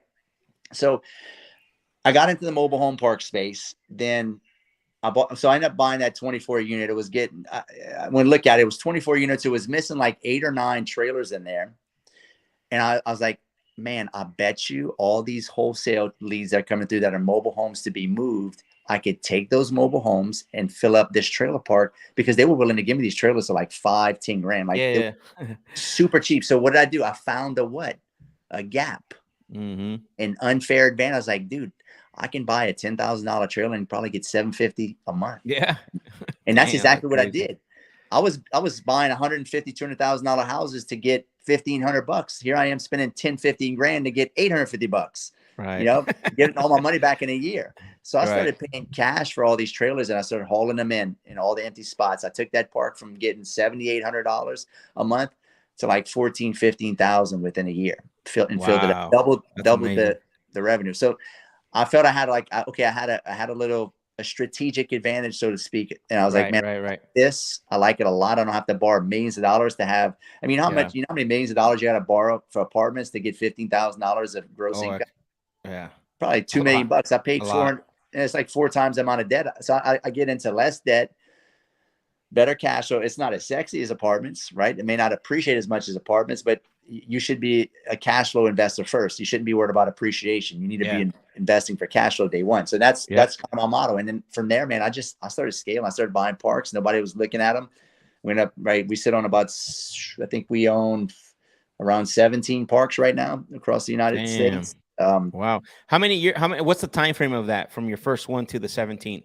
So I got into the mobile home park space. Then I ended up buying that 24 unit. It was when I look at it, it was 24 units. It was missing like 8 or 9 trailers in there. And I was like, man, I bet you all these wholesale leads that are coming through that are mobile homes to be moved, I could take those mobile homes and fill up this trailer park, because they were willing to give me these trailers for like $5-10 grand, like super cheap. So what did I do? I found a gap, an unfair advantage. I was like, dude, I can buy a $10,000 trailer and probably get $750 a month. Yeah. And that's exactly what I did. I was buying $150,000-$200,000 houses to get $1,500. Here I am spending $10-15 grand to get $850. Right. Getting all my money back in a year. So I started paying cash for all these trailers, and I started hauling them in all the empty spots. I took that park from getting $7,800 a month to like $14,000-$15,000 within a year. Filled it up, doubled the revenue. So I felt I had I had a strategic advantage, so to speak. And I was like, man, I like it a lot. I don't have to borrow millions of dollars to have. I mean, how much? You know how many millions of dollars you got to borrow for apartments to get $15,000 of gross income? Yeah, probably $2 million. I paid $400, and it's like 4 times the amount of debt. So I get into less debt, better cash flow. It's not as sexy as apartments, right? It may not appreciate as much as apartments, but you should be a cash flow investor first. You shouldn't be worried about appreciation. You need to be investing for cash flow day one. So that's kind of my motto. And then from there, man, I started scaling. I started buying parks. Nobody was looking at them. went up, right? We sit on about, I think we own around 17 parks right now across the United States. Wow. How many, what's the time frame of that from your first one to the 17th?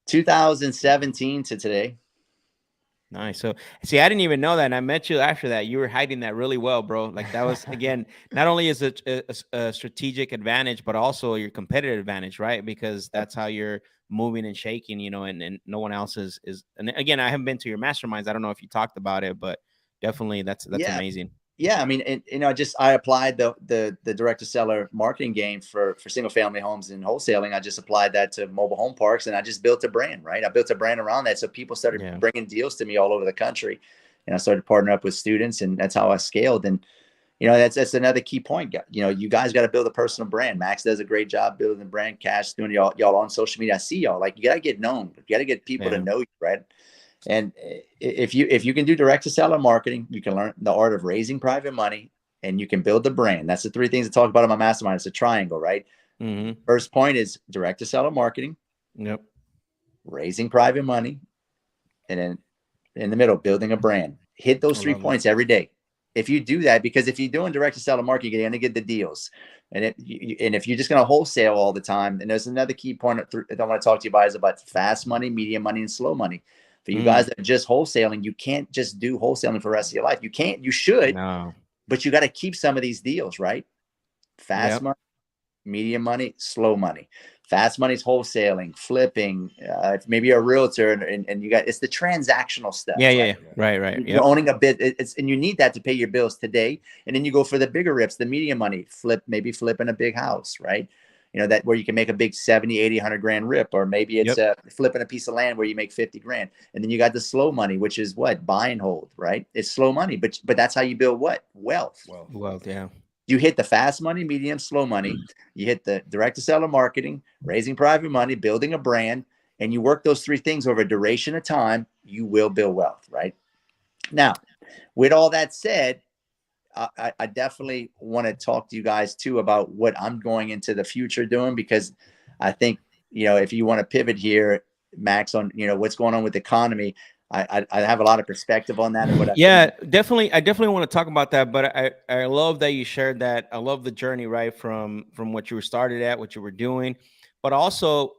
2017 to today. Nice. So see, I didn't even know that. And I met you after that. You were hiding that really well, bro. Like that was, again, not only is it a strategic advantage, but also your competitive advantage, right? Because that's how you're moving and shaking, you know, and no one else is. And again, I haven't been to your masterminds. I don't know if you talked about it, but definitely that's amazing. Yeah, I mean, I applied the direct to seller marketing game for single family homes and wholesaling. I just applied that to mobile home parks, and I just built a brand, right? I built a brand around that, so people started bringing deals to me all over the country, and I started partnering up with students, and that's how I scaled. And that's another key point. You guys got to build a personal brand. Max does a great job building the brand. Cash doing y'all on social media. I see y'all. Like, you got to get known. You got to get people to know you, right? And if you can do direct to seller marketing, you can learn the art of raising private money, and you can build the brand. That's the three things I talk about in my mastermind. It's a triangle, right? Mm-hmm. First point is direct to seller marketing. Yep. Raising private money, and then in the middle, building a brand. Hit those 3 points every day. If you do that, because if you're doing direct to seller marketing, you're going to get the deals. And if you're just going to wholesale all the time, and there's another key point that I want to talk to you about is about fast money, medium money, and slow money. For you guys that are just wholesaling, you can't just do wholesaling for the rest of your life. You should, but you got to keep some of these deals, right? Fast money, medium money, slow money. Fast money is wholesaling, flipping. Maybe you're a realtor, and you got, it's the transactional stuff. Right. You're owning a bit, and you need that to pay your bills today. And then you go for the bigger rips, the medium money, maybe flipping a big house, right? That where you can make a big 70, 80, 100 grand rip, or maybe it's flipping a piece of land where you make 50 grand. And then you got the slow money, which is what? Buy and hold, right? It's slow money, but that's how you build what? Wealth. Yeah. You hit the fast money, medium, slow money. You hit the direct to seller marketing, raising private money, building a brand, and you work those three things over a duration of time, you will build wealth, right? Now, with all that said, I definitely want to talk to you guys too about what I'm going into the future doing, because I think, if you want to pivot here, Max, on, what's going on with the economy, I have a lot of perspective on that. And definitely. I definitely want to talk about that, but I love that you shared that. I love the journey, right? From what you were started at, what you were doing, but also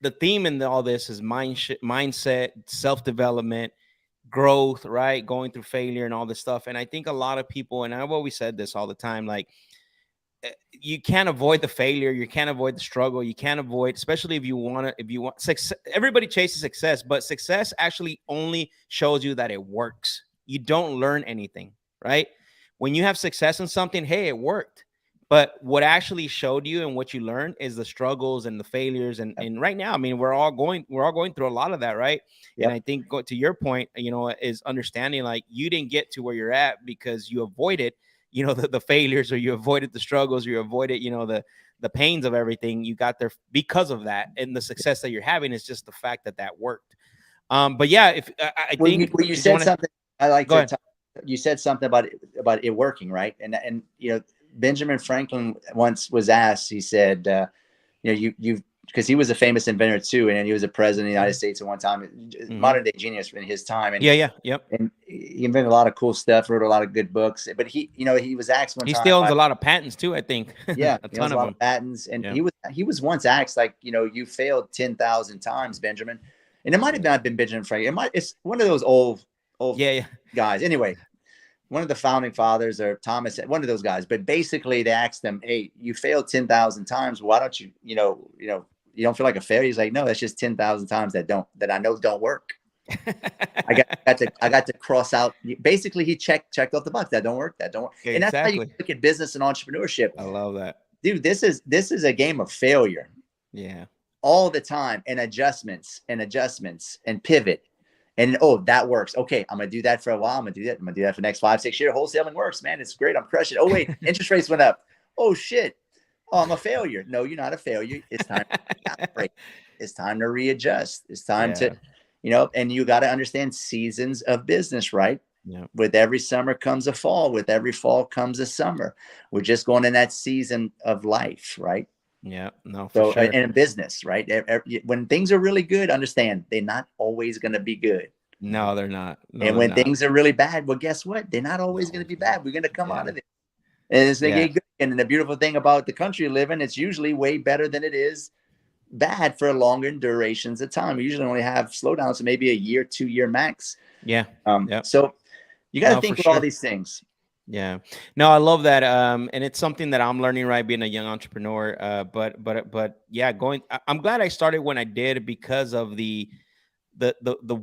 the theme in all this is mindset, self-development, growth, right? Going through failure and all this stuff. And I think a lot of people, and I've always said this all the time, like, you can't avoid the failure. You can't avoid the struggle. You can't avoid, especially if you want success. Everybody chases success, but success actually only shows you that it works. You don't learn anything, right? When you have success in something, hey, it worked. But what actually showed you and what you learned is the struggles and the failures. And right now, I mean, we're all going through a lot of that, right? And I think, to your point, is understanding, like, you didn't get to where you're at because you avoided, the failures, or you avoided the struggles, or you avoided, the pains of everything. You got there because of that. And the success that you're having is just the fact that worked. But yeah, if I think you said something, I like to talk, you said something about it working, right? And Benjamin Franklin once was asked, he said, you've, because he was a famous inventor too, and he was a president of the United States at one time, modern day genius in his time. And and he invented a lot of cool stuff, wrote a lot of good books. But he was asked one time. He still owns a lot of patents too, I think. Yeah, a ton of them. Patents. And he was once asked, like, you failed 10,000 times, Benjamin. And it might have not been Benjamin Franklin. It's one of those old guys. Anyway, one of the founding fathers, or Thomas, one of those guys. But basically, they asked him, "Hey, you failed 10,000 times. Why don't you, you don't feel like a failure?" He's like, "No, that's just 10,000 times that I know don't work." I got to cross out. Basically, he checked off the box. That don't work. Okay, and that's how you look at business and entrepreneurship. I love that, dude. This is a game of failure. Yeah, all the time, and adjustments and pivot. And that works. Okay, I'm gonna do that for a while. I'm gonna do that for the next 5-6 years. Wholesaling works, man. It's great. I'm crushing it. Oh wait, interest rates went up. Oh shit. Oh, I'm a failure. No, you're not a failure. It's time to break. It's time to readjust. It's time to, and you got to understand seasons of business, right? Yeah. With every summer comes a fall. With every fall comes a summer. We're just going in that season of life, right? Yeah, no, for sure. And in business, right? When things are really good, understand they're not always going to be good. No, they're not. No, And they're when not. things are really bad, well, guess what? They're not always going to be bad. We're going to come out of it. And it's going to get good. And the beautiful thing about the country you live in, it's usually way better than it is bad for longer durations of time. We usually only have slowdowns, so maybe a year, 2 year max. Yeah. So you got to think with all these things. Yeah, no, I love that. And it's something that I'm learning, right, being a young entrepreneur. But yeah, I'm glad I started when I did because of the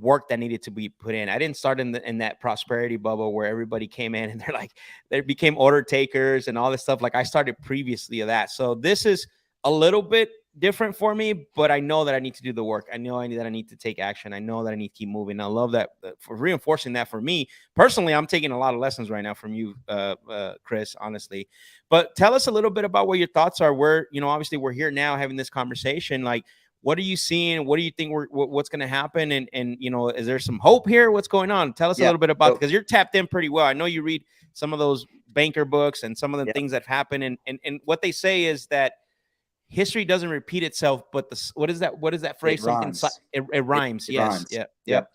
work that needed to be put in. I didn't start in that prosperity bubble where everybody came in and they became order takers and all this stuff. Like I started previously of that. So this is a little bit different for me, but I know that I need to do the work. I know that I need to take action. I know that I need to keep moving. I love that for reinforcing that for me personally. I'm taking a lot of lessons right now from you, Chris, honestly. But tell us a little bit about what your thoughts are. Obviously we're here now having this conversation. Like, what are you seeing? What do you think what's going to happen? And is there some hope here? What's going on? Tell us a little bit about, because you're tapped in pretty well. I know you read some of those banker books and some of the things that happen. And what they say is that history doesn't repeat itself, but what is that phrase? It rhymes. Yes. Yep.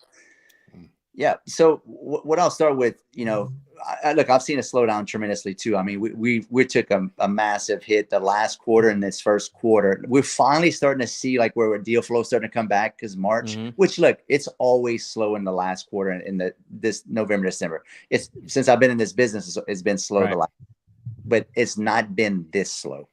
Yeah. So what I'll start with, look, I've seen it slow down tremendously too. I mean, we took a massive hit the last quarter and this first quarter. We're finally starting to see like where deal flow starting to come back because March, which look, it's always slow in the last quarter this November, December. It's since I've been in this business, it's been slow but it's not been this slow.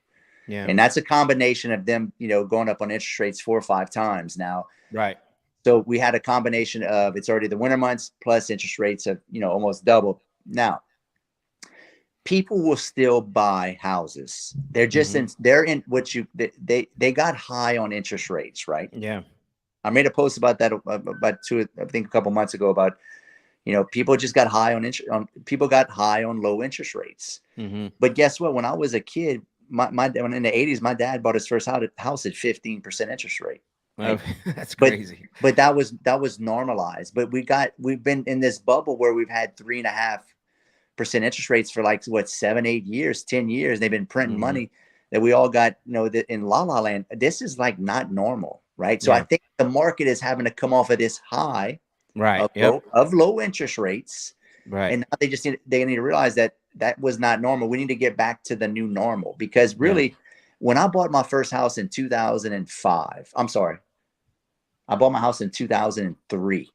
Yeah. And that's a combination of them, going up on interest rates 4 or 5 times now. Right. So we had a combination of it's already the winter months plus interest rates have, almost doubled. Now, people will still buy houses. They're just they got high on interest rates, right? Yeah. I made a post about that I think a couple months ago about, people just got high people got high on low interest rates. But guess what? When I was a kid, when in the 80s, my dad bought his first house at 15% interest rate. Right? That's crazy. But that was normalized. But we've been in this bubble where we've had 3.5% interest rates for like 7, 8 years, 10 years. They've been printing money that we all got, that in La La Land. This is like not normal, right? So I think the market is having to come off of this high of low interest rates. Right. And now they need to realize that was not normal. We need to get back to the new normal because really when I bought my first house in 2005, I bought my house in 2003.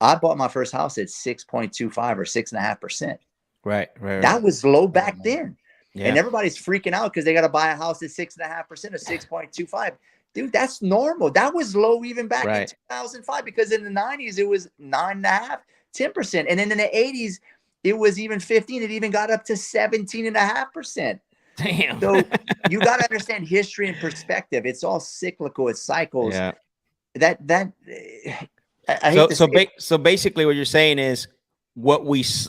I bought my first house at 6.25 or 6.5%. Right. That was low back then. Yeah. And everybody's freaking out because they got to buy a house at 6.5% or 6.25. Dude, that's normal. That was low even back in 2005 because in the 90s, it was 9.5%, 10%. And then in the 80s, it was even 15. It even got up to 17.5%. Damn. So you got to understand history and perspective. It's all cyclical. It's cycles. Yeah. So basically what you're saying is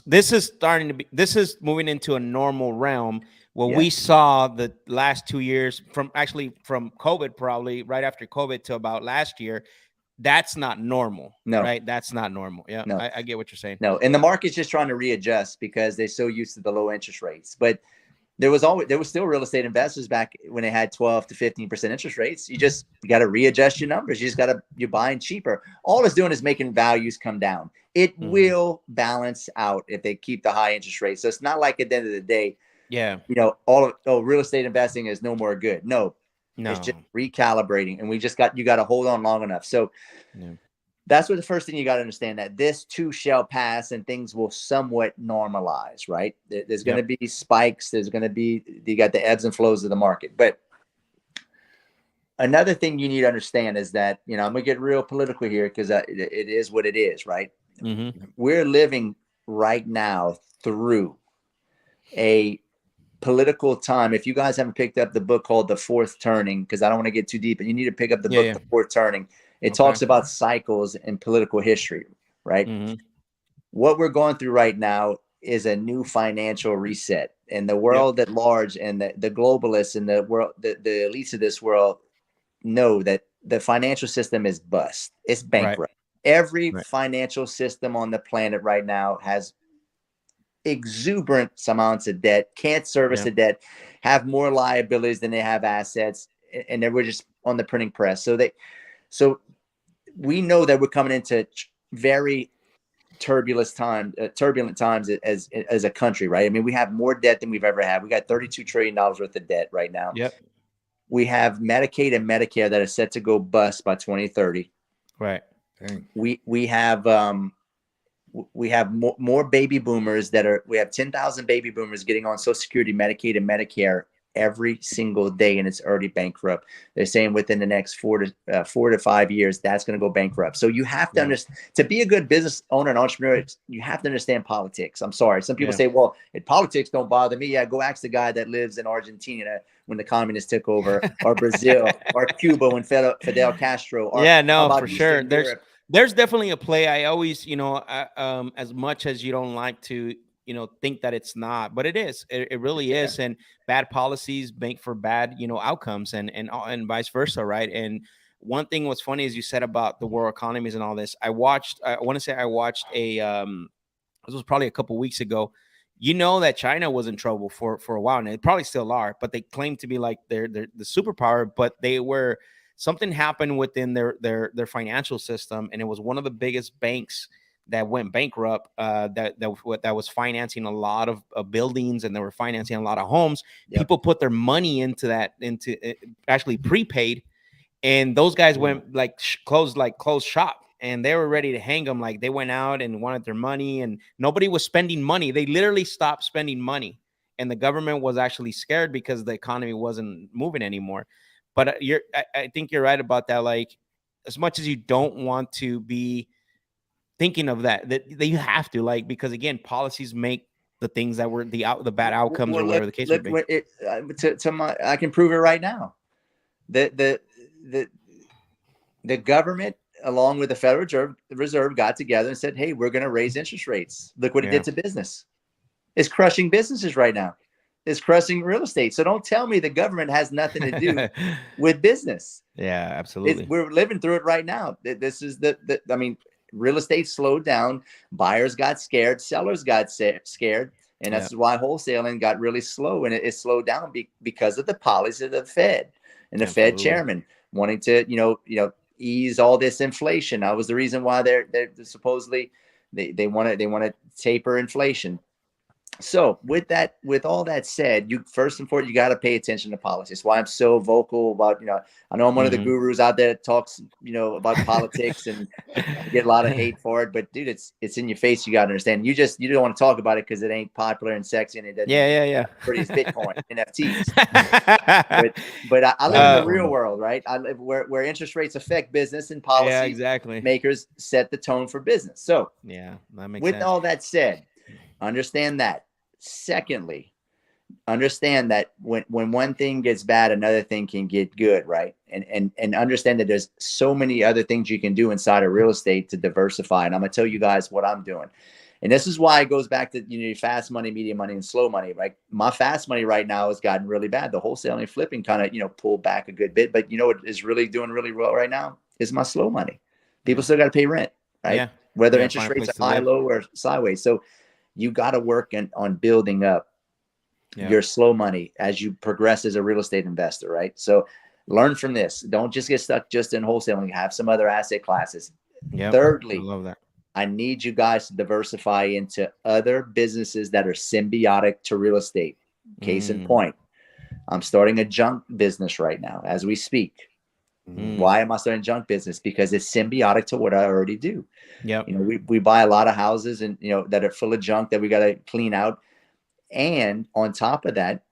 this is moving into a normal realm. What we saw the last 2 years from COVID, probably right after COVID to about last year, that's not normal. No, right? That's not normal. Yeah. No. I get what you're saying. No. And the market's just trying to readjust because they're so used to the low interest rates. But there was still real estate investors back when they had 12 to 15% interest rates. You got to readjust your numbers. You're buying cheaper. All it's doing is making values come down. It will balance out if they keep the high interest rates. So it's not like at the end of the day, real estate investing is no more good. No, it's just recalibrating. And you got to hold on long enough. So that's what the first thing you got to understand, that this too shall pass and things will somewhat normalize, right? There's going to be spikes. You got the ebbs and flows of the market. But another thing you need to understand is that, I'm going to get real political here because it is what it is, right? We're living right now through a political time. If you guys haven't picked up the book called The Fourth Turning, because I don't want to get too deep, and you need to pick up the book, The Fourth Turning. It talks about cycles in political history, right? What we're going through right now is a new financial reset, and the world at large and the globalists and the world, the elites of this world know that the financial system is bust. It's bankrupt. Every financial system on the planet right now has exuberant amounts of debt, can't service the debt, have more liabilities than they have assets, and we're just on the printing press. So we know that we're coming into very turbulent times as a country, right? I mean, we have more debt than we've ever had. We got $32 trillion worth of debt right now. Yep. We have Medicaid and Medicare that are set to go bust by 2030. Right. Dang. We have more baby boomers we have 10,000 baby boomers getting on Social Security, Medicaid, and Medicare every single day, and it's already bankrupt. They're saying within the next 4 to 5 years, that's going to go bankrupt. So you have to understand, to be a good business owner and entrepreneur, you have to understand politics. I'm sorry. Some people say, well, politics don't bother me. Yeah, go ask the guy that lives in Argentina when the communists took over, or Brazil, or Cuba when Fidel Castro. Or for sure. There's definitely a play. I always, as much as you don't like to, think that it's not, but it is. It really is. And bad policies make for bad, outcomes, and vice versa, right? And one thing what's funny is you said about the world economies and all this. I watched a this was probably a couple weeks ago. That China was in trouble for a while, and they probably still are, but they claim to be like they're the superpower, but something happened within their financial system, and it was one of the biggest banks that went bankrupt, that was financing a lot of buildings, and they were financing a lot of homes. People put their money into actually prepaid, and those guys went closed shop, and they were ready to hang them. Like, they went out and wanted their money, and nobody was spending money. They literally stopped spending money, and the government was actually scared because the economy wasn't moving anymore. But I think you're right about that. Like, as much as you don't want to be thinking of that you have to, because again, policies make the things that were the bad outcomes, or whatever the case would be. I can prove it right now. The government, along with the Federal Reserve, got together and said, hey, we're going to raise interest rates. Look what it did to business. It's crushing businesses right now. It's crushing real estate. So don't tell me the government has nothing to do with business. Yeah, absolutely. We're living through it right now. This is I mean, real estate slowed down. Buyers got scared. Sellers got scared. And that's why wholesaling got really slow. And it slowed down because of the policy of the Fed and the Fed chairman wanting to, ease all this inflation. That was the reason why they're supposedly they want to taper inflation. So with all that said, first and foremost, you got to pay attention to policy. That's why I'm so vocal about, I know I'm one of the gurus out there that talks, about politics, and I get a lot of hate for it, but dude, it's in your face. You got to understand. You don't want to talk about it because it ain't popular and sexy, and it doesn't pretty Bitcoin, NFTs. But I live in the real world, right? I live where interest rates affect business, and policy makers set the tone for business. So that makes with sense. all that said, understand that. Secondly, understand that when one thing gets bad, another thing can get good, right? And understand that there's so many other things you can do inside of real estate to diversify. And I'm gonna tell you guys what I'm doing. And this is why it goes back to fast money, medium money, and slow money. Right? My fast money right now has gotten really bad. The wholesaling and flipping kind of pulled back a good bit. But what is really doing really well right now is my slow money. People still got to pay rent, right? Yeah. Whether interest rates are high, low, or sideways. So you got to work on building up your slow money as you progress as a real estate investor, right? So learn from this. Don't just get stuck just in wholesaling. Have some other asset classes. Thirdly, I love that. I need you guys to diversify into other businesses that are symbiotic to real estate. Case in point, I'm starting a junk business right now as we speak. Why am I starting a junk business? Because it's symbiotic to what I already do. We buy a lot of houses and that are full of junk that we got to clean out. And on top of that,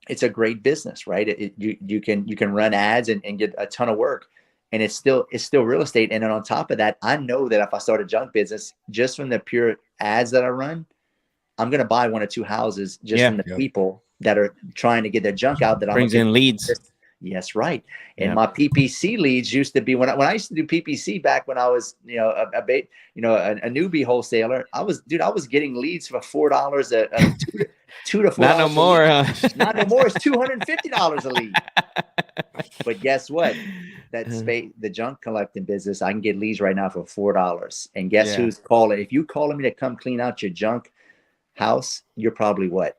it's a great business, right? You can run ads and get a ton of work, and it's still real estate. And then on top of that, I know that if I start a junk business, just from the pure ads that I run, I'm going to buy 1 or 2 houses just from the people that are trying to get their junk out. That brings in leads. Yes, right. And my PPC leads used to be when I used to do PPC back when I was a newbie wholesaler. I was getting leads for $4 a $2 to $4. Not no more. Not no more. It's $250 a lead. But guess what? The junk collecting business, I can get leads right now for $4. And guess who's calling? If you calling me to come clean out your junk house, you're probably what?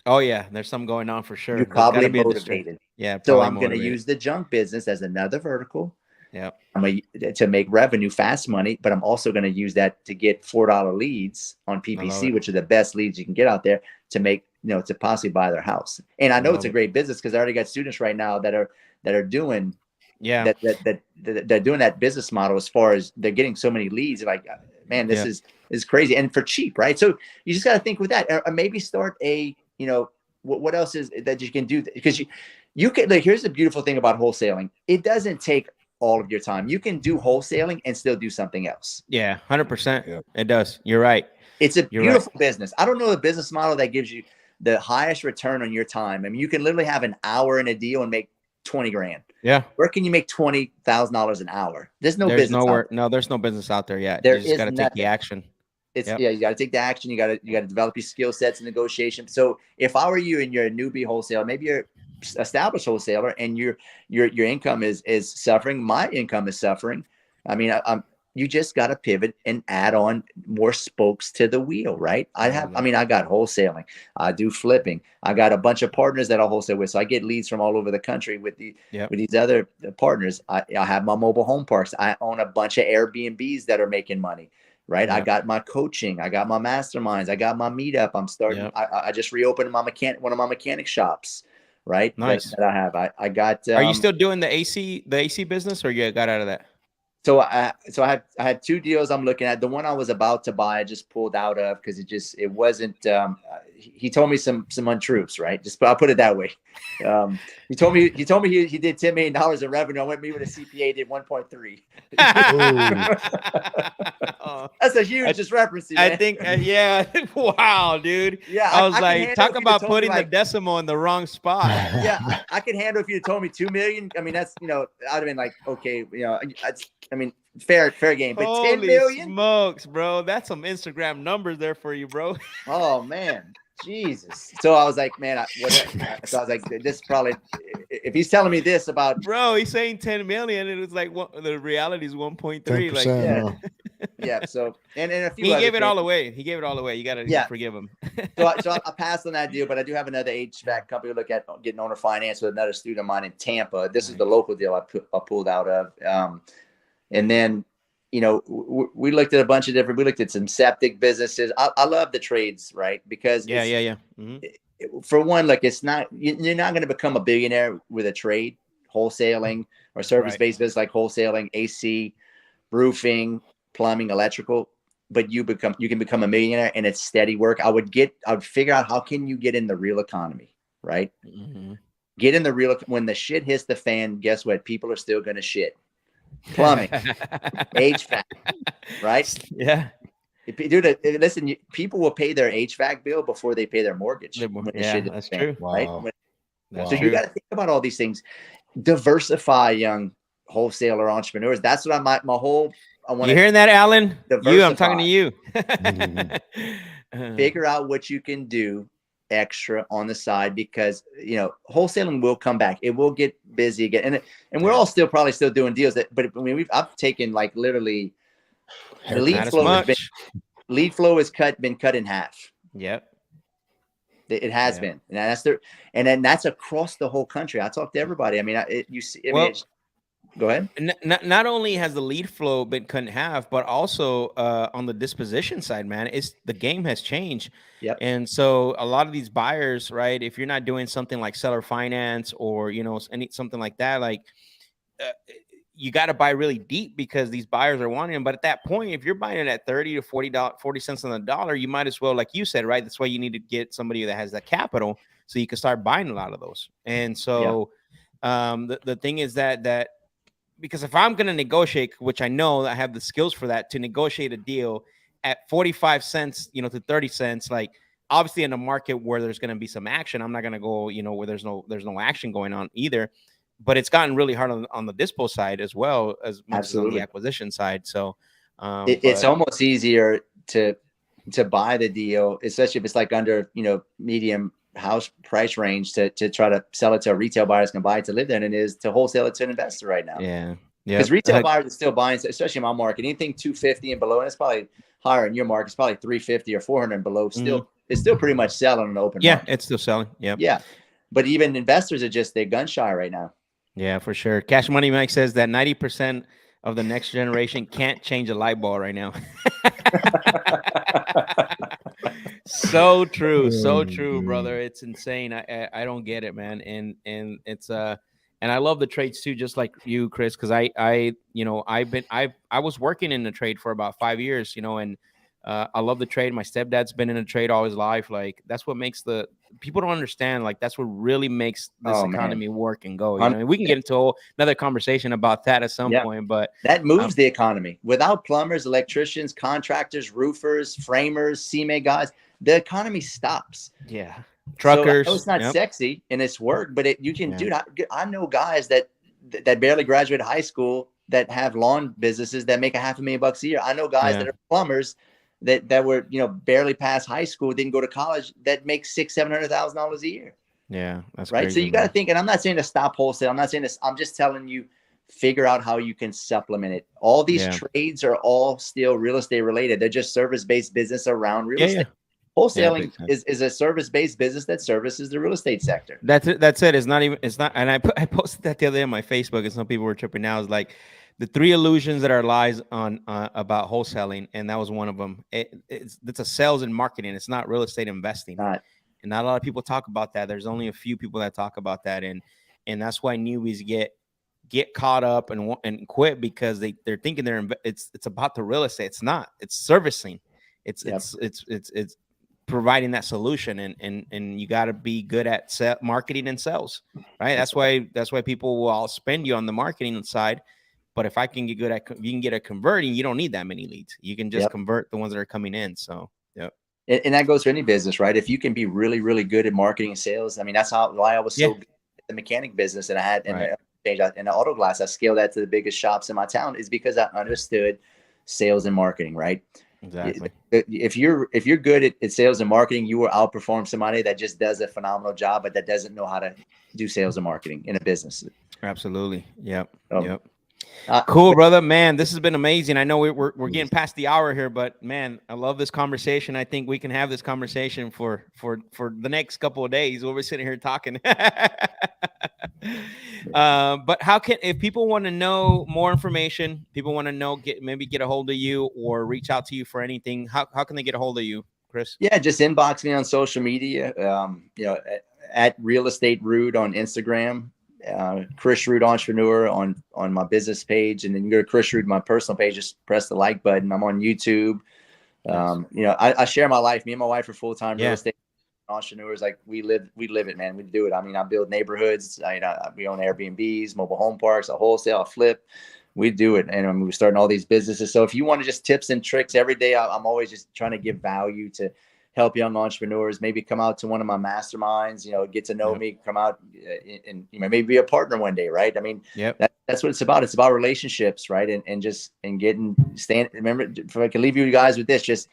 Oh yeah, there's something going on for sure. You're probably motivated. Yeah. So I'm going to use the junk business as another vertical Yeah. To make revenue, fast money, but I'm also going to use that to get $4 leads on PPC, which are the best leads you can get out there to make, to possibly buy their house. And I know it's a great business because I already got students right now that are doing that doing that business model, as far as they're getting so many leads. Like, man, this is crazy, and for cheap, right? So you just got to think with that, or maybe start what else is that you can do, because you can, like, here's the beautiful thing about wholesaling. It doesn't take all of your time. You can do wholesaling and still do something else. Yeah, 100%. It does. You're right. It's a beautiful business. I don't know the business model that gives you the highest return on your time. I mean, you can literally have an hour in a deal and make 20 grand. Yeah. Where can you make $20,000 an hour? There's no business. No, there's no business out there yet. You just got to take the action. You got to take the action. You got to develop your skill sets and negotiation. So if I were you and you're a newbie wholesaler, maybe you're established wholesaler and your income is suffering, my income is suffering. I mean, you just got to pivot and add on more spokes to the wheel, right? I got wholesaling, I do flipping, I got a bunch of partners that I wholesale with, so I get leads from all over the country with these other partners. I have my mobile home parks. I own a bunch of Airbnbs that are making money, right? I got my coaching, I got my masterminds, I got my meetup. I'm starting. I just reopened one of my mechanic shops. Right. Nice. That I have. I got. Are you still doing the AC business, or you got out of that? So I had 2 deals I'm looking at. The one I was about to buy, I just pulled out of because it wasn't. He told me some untruths, right? I'll put it that way. He told me he did $10 million in revenue. I went meet with a CPA, did 1.3. That's a huge discrepancy, man. I think, wow, dude. Yeah, I was like, talk about putting the decimal in the wrong spot. Yeah, I could handle if you told me 2 million. I mean, that's, I'd have been like, okay, I mean, fair game. But Holy 10 million smokes, bro. That's some Instagram numbers there for you, bro. Oh man, Jesus. So I was like, man, so I was like, this probably, if he's telling me this about, bro, he's saying 10 million, and it was like, the reality is 1.3. Like, yeah. So and a few. He gave it all away. You gotta forgive him. so I passed on that deal, but I do have another HVAC company to look at getting owner finance with another student of mine in Tampa. This is the local deal I pulled out of. And then, we looked at a bunch of we looked at some septic businesses. I love the trades, right? Because for one, like, it's not, you're not going to become a billionaire with a trade, wholesaling or service-based business like wholesaling, AC, roofing, plumbing, electrical, but you can become a millionaire, and it's steady work. I would figure out, how can you get in the real economy, right? Mm-hmm. Get in the real, when the shit hits the fan, guess what? People are still going to shit. Plumbing, HVAC, right? Yeah. Dude, listen, people will pay their HVAC bill before they pay their mortgage. That's true. Right? Wow. So you got to think about all these things. Diversify, young wholesaler entrepreneurs. That's what my whole. You hearing that, Alan? I'm talking to you. Figure out what you can do extra on the side, because wholesaling will come back. It will get busy again, and we're all probably still doing deals. But I mean, I've taken, like, literally the lead flow has been cut in half. Yep, it has been, and that's across the whole country. I talk to everybody. I mean, go ahead. Not only has the lead flow been cut in half, but also on the disposition side, man, the game has changed. Yep. And so a lot of these buyers, right, if you're not doing something like seller finance or something like that, like you got to buy really deep, because these buyers are wanting them. But at that point, if you're buying it at 30 to 40 cents on the dollar, you might as well, like you said, right? That's why you need to get somebody that has that capital, so you can start buying a lot of those. And so the thing is that because if I'm going to negotiate, which I know I have the skills for that, to negotiate a deal at 45 cents, to 30 cents, like, obviously in a market where there's going to be some action, I'm not going to go, where there's no action going on either. But it's gotten really hard on the dispo side as well as much as on the acquisition side. So it's almost easier to buy the deal, especially if it's like under, medium house price range, to try to sell it to a retail buyers can buy it to live there, than it is to wholesale it to an investor right now. Yeah. Because retail buyers are still buying, especially in my market, anything 250 and below, and it's probably higher in your market. It's probably 350 or 400 and below. It's still pretty much selling on the open market. Yeah, it's still selling. Yeah. Yeah. But even investors are they're gun shy right now. Yeah, for sure. Cash Money Mike says that 90% of the next generation can't change a light bulb right now. So true, brother. It's insane. I don't get it, man. And it's and I love the trades too, just like you, Chris, because I I was working in the trade for about 5 years, and I love the trade. My stepdad's been in the trade all his life. Like that's what makes the people don't understand. Like that's what really makes this economy work and go. And we can get into another conversation about that at some point, but that moves the economy. Without plumbers, electricians, contractors, roofers, framers, cement guys, the economy stops. Yeah. Truckers. So I know it's not sexy and it's work, but you can, dude. I know guys that barely graduated high school that have lawn businesses that make $500,000 a year. I know guys that are plumbers that were barely past high school, didn't go to college, that make $600,000-$700,000 a year. Yeah, that's right. Crazy, so you got to think, and I'm not saying to stop wholesale. I'm not saying this. I'm just telling you, figure out how you can supplement it. All these trades are all still real estate related. They're just service-based business around real estate. Wholesaling is a service-based business that services the real estate sector. That's it. It's not even. It's not. And I posted that the other day on my Facebook, and some people were tripping out. It's like the 3 illusions that are lies on about wholesaling, and that was one of them. It's a sales and marketing. It's not real estate investing. And not a lot of people talk about that. There's only a few people that talk about that, and that's why newbies get caught up and quit, because they're thinking it's about the real estate. It's not. It's servicing. It's providing that solution, and you got to be good at marketing and sales, right? That's why people will all spend you on the marketing side. But if I can get good at, you can get at converting, you don't need that many leads. You can just convert the ones that are coming in. So, And that goes for any business, right? If you can be really, really good at marketing and sales, I mean, that's why I was so good at the mechanic business that I had in the auto glass. I scaled that to the biggest shops in my town, is because I understood sales and marketing, right? Exactly. If you're good at sales and marketing, you will outperform somebody that just does a phenomenal job, but that doesn't know how to do sales and marketing in a business. Absolutely. Yep. Cool, brother. Man, this has been amazing. I know we're getting past the hour here, but man, I love this conversation. I think we can have this conversation for the next couple of days while we're sitting here talking. But if people want to know more information, people want to know, get a hold of you or reach out to you for anything, how can they get a hold of you, Chris? Yeah, just inbox me on social media. At Real Estate Rood on Instagram. Chris Rood Entrepreneur on my business page, and then you go to Chris Rood, my personal page, just press the like button. I'm on YouTube. I share my life. Me and my wife are full-time real estate entrepreneurs. Like we live it, man. We do it. I mean, I build neighborhoods. We own Airbnbs, mobile home parks, I wholesale, I flip. We do it, and we're starting all these businesses. So if you want to just tips and tricks every day, I'm always just trying to give value to help young entrepreneurs. Maybe come out to one of my masterminds, get to know me, come out and maybe be a partner one day. Right. I mean, that's what it's about. It's about relationships. Right. Remember, if I can leave you guys with this, just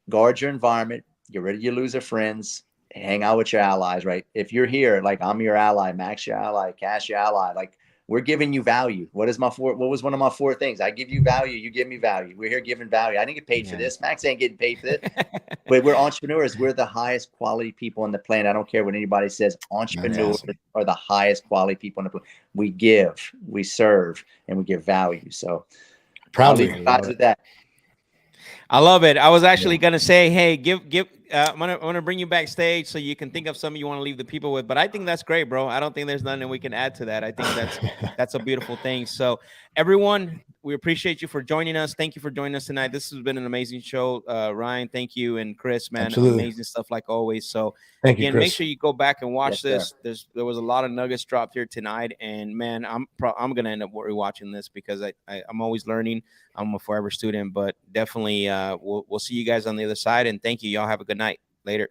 guard your environment, get rid of your loser friends, hang out with your allies. Right. If you're here, like I'm your ally, Max your ally, Cash your ally, like we're giving you value. What was one of my 4 things? I give you value. You give me value. We're here giving value. I didn't get paid for this. Max ain't getting paid for this. But we're entrepreneurs. We're the highest quality people on the planet. I don't care what anybody says. Entrepreneurs are the highest quality people on the planet. We give, we serve, and we give value. So proudly with that. I love it. I was actually gonna say, hey, I'm gonna bring you backstage so you can think of something you want to leave the people with. But I think that's great, bro. I don't think there's nothing we can add to that. I think that's a beautiful thing. So everyone, we appreciate you for joining us. Thank you for joining us tonight. This has been an amazing show. Ryan, thank you, and Chris, man, amazing stuff like always. So again, make sure you go back and watch this. There was a lot of nuggets dropped here tonight, and man, I'm gonna end up rewatching this because I'm always learning. I'm a forever student, but definitely we'll see you guys on the other side. And thank you. Y'all have a good night. Later.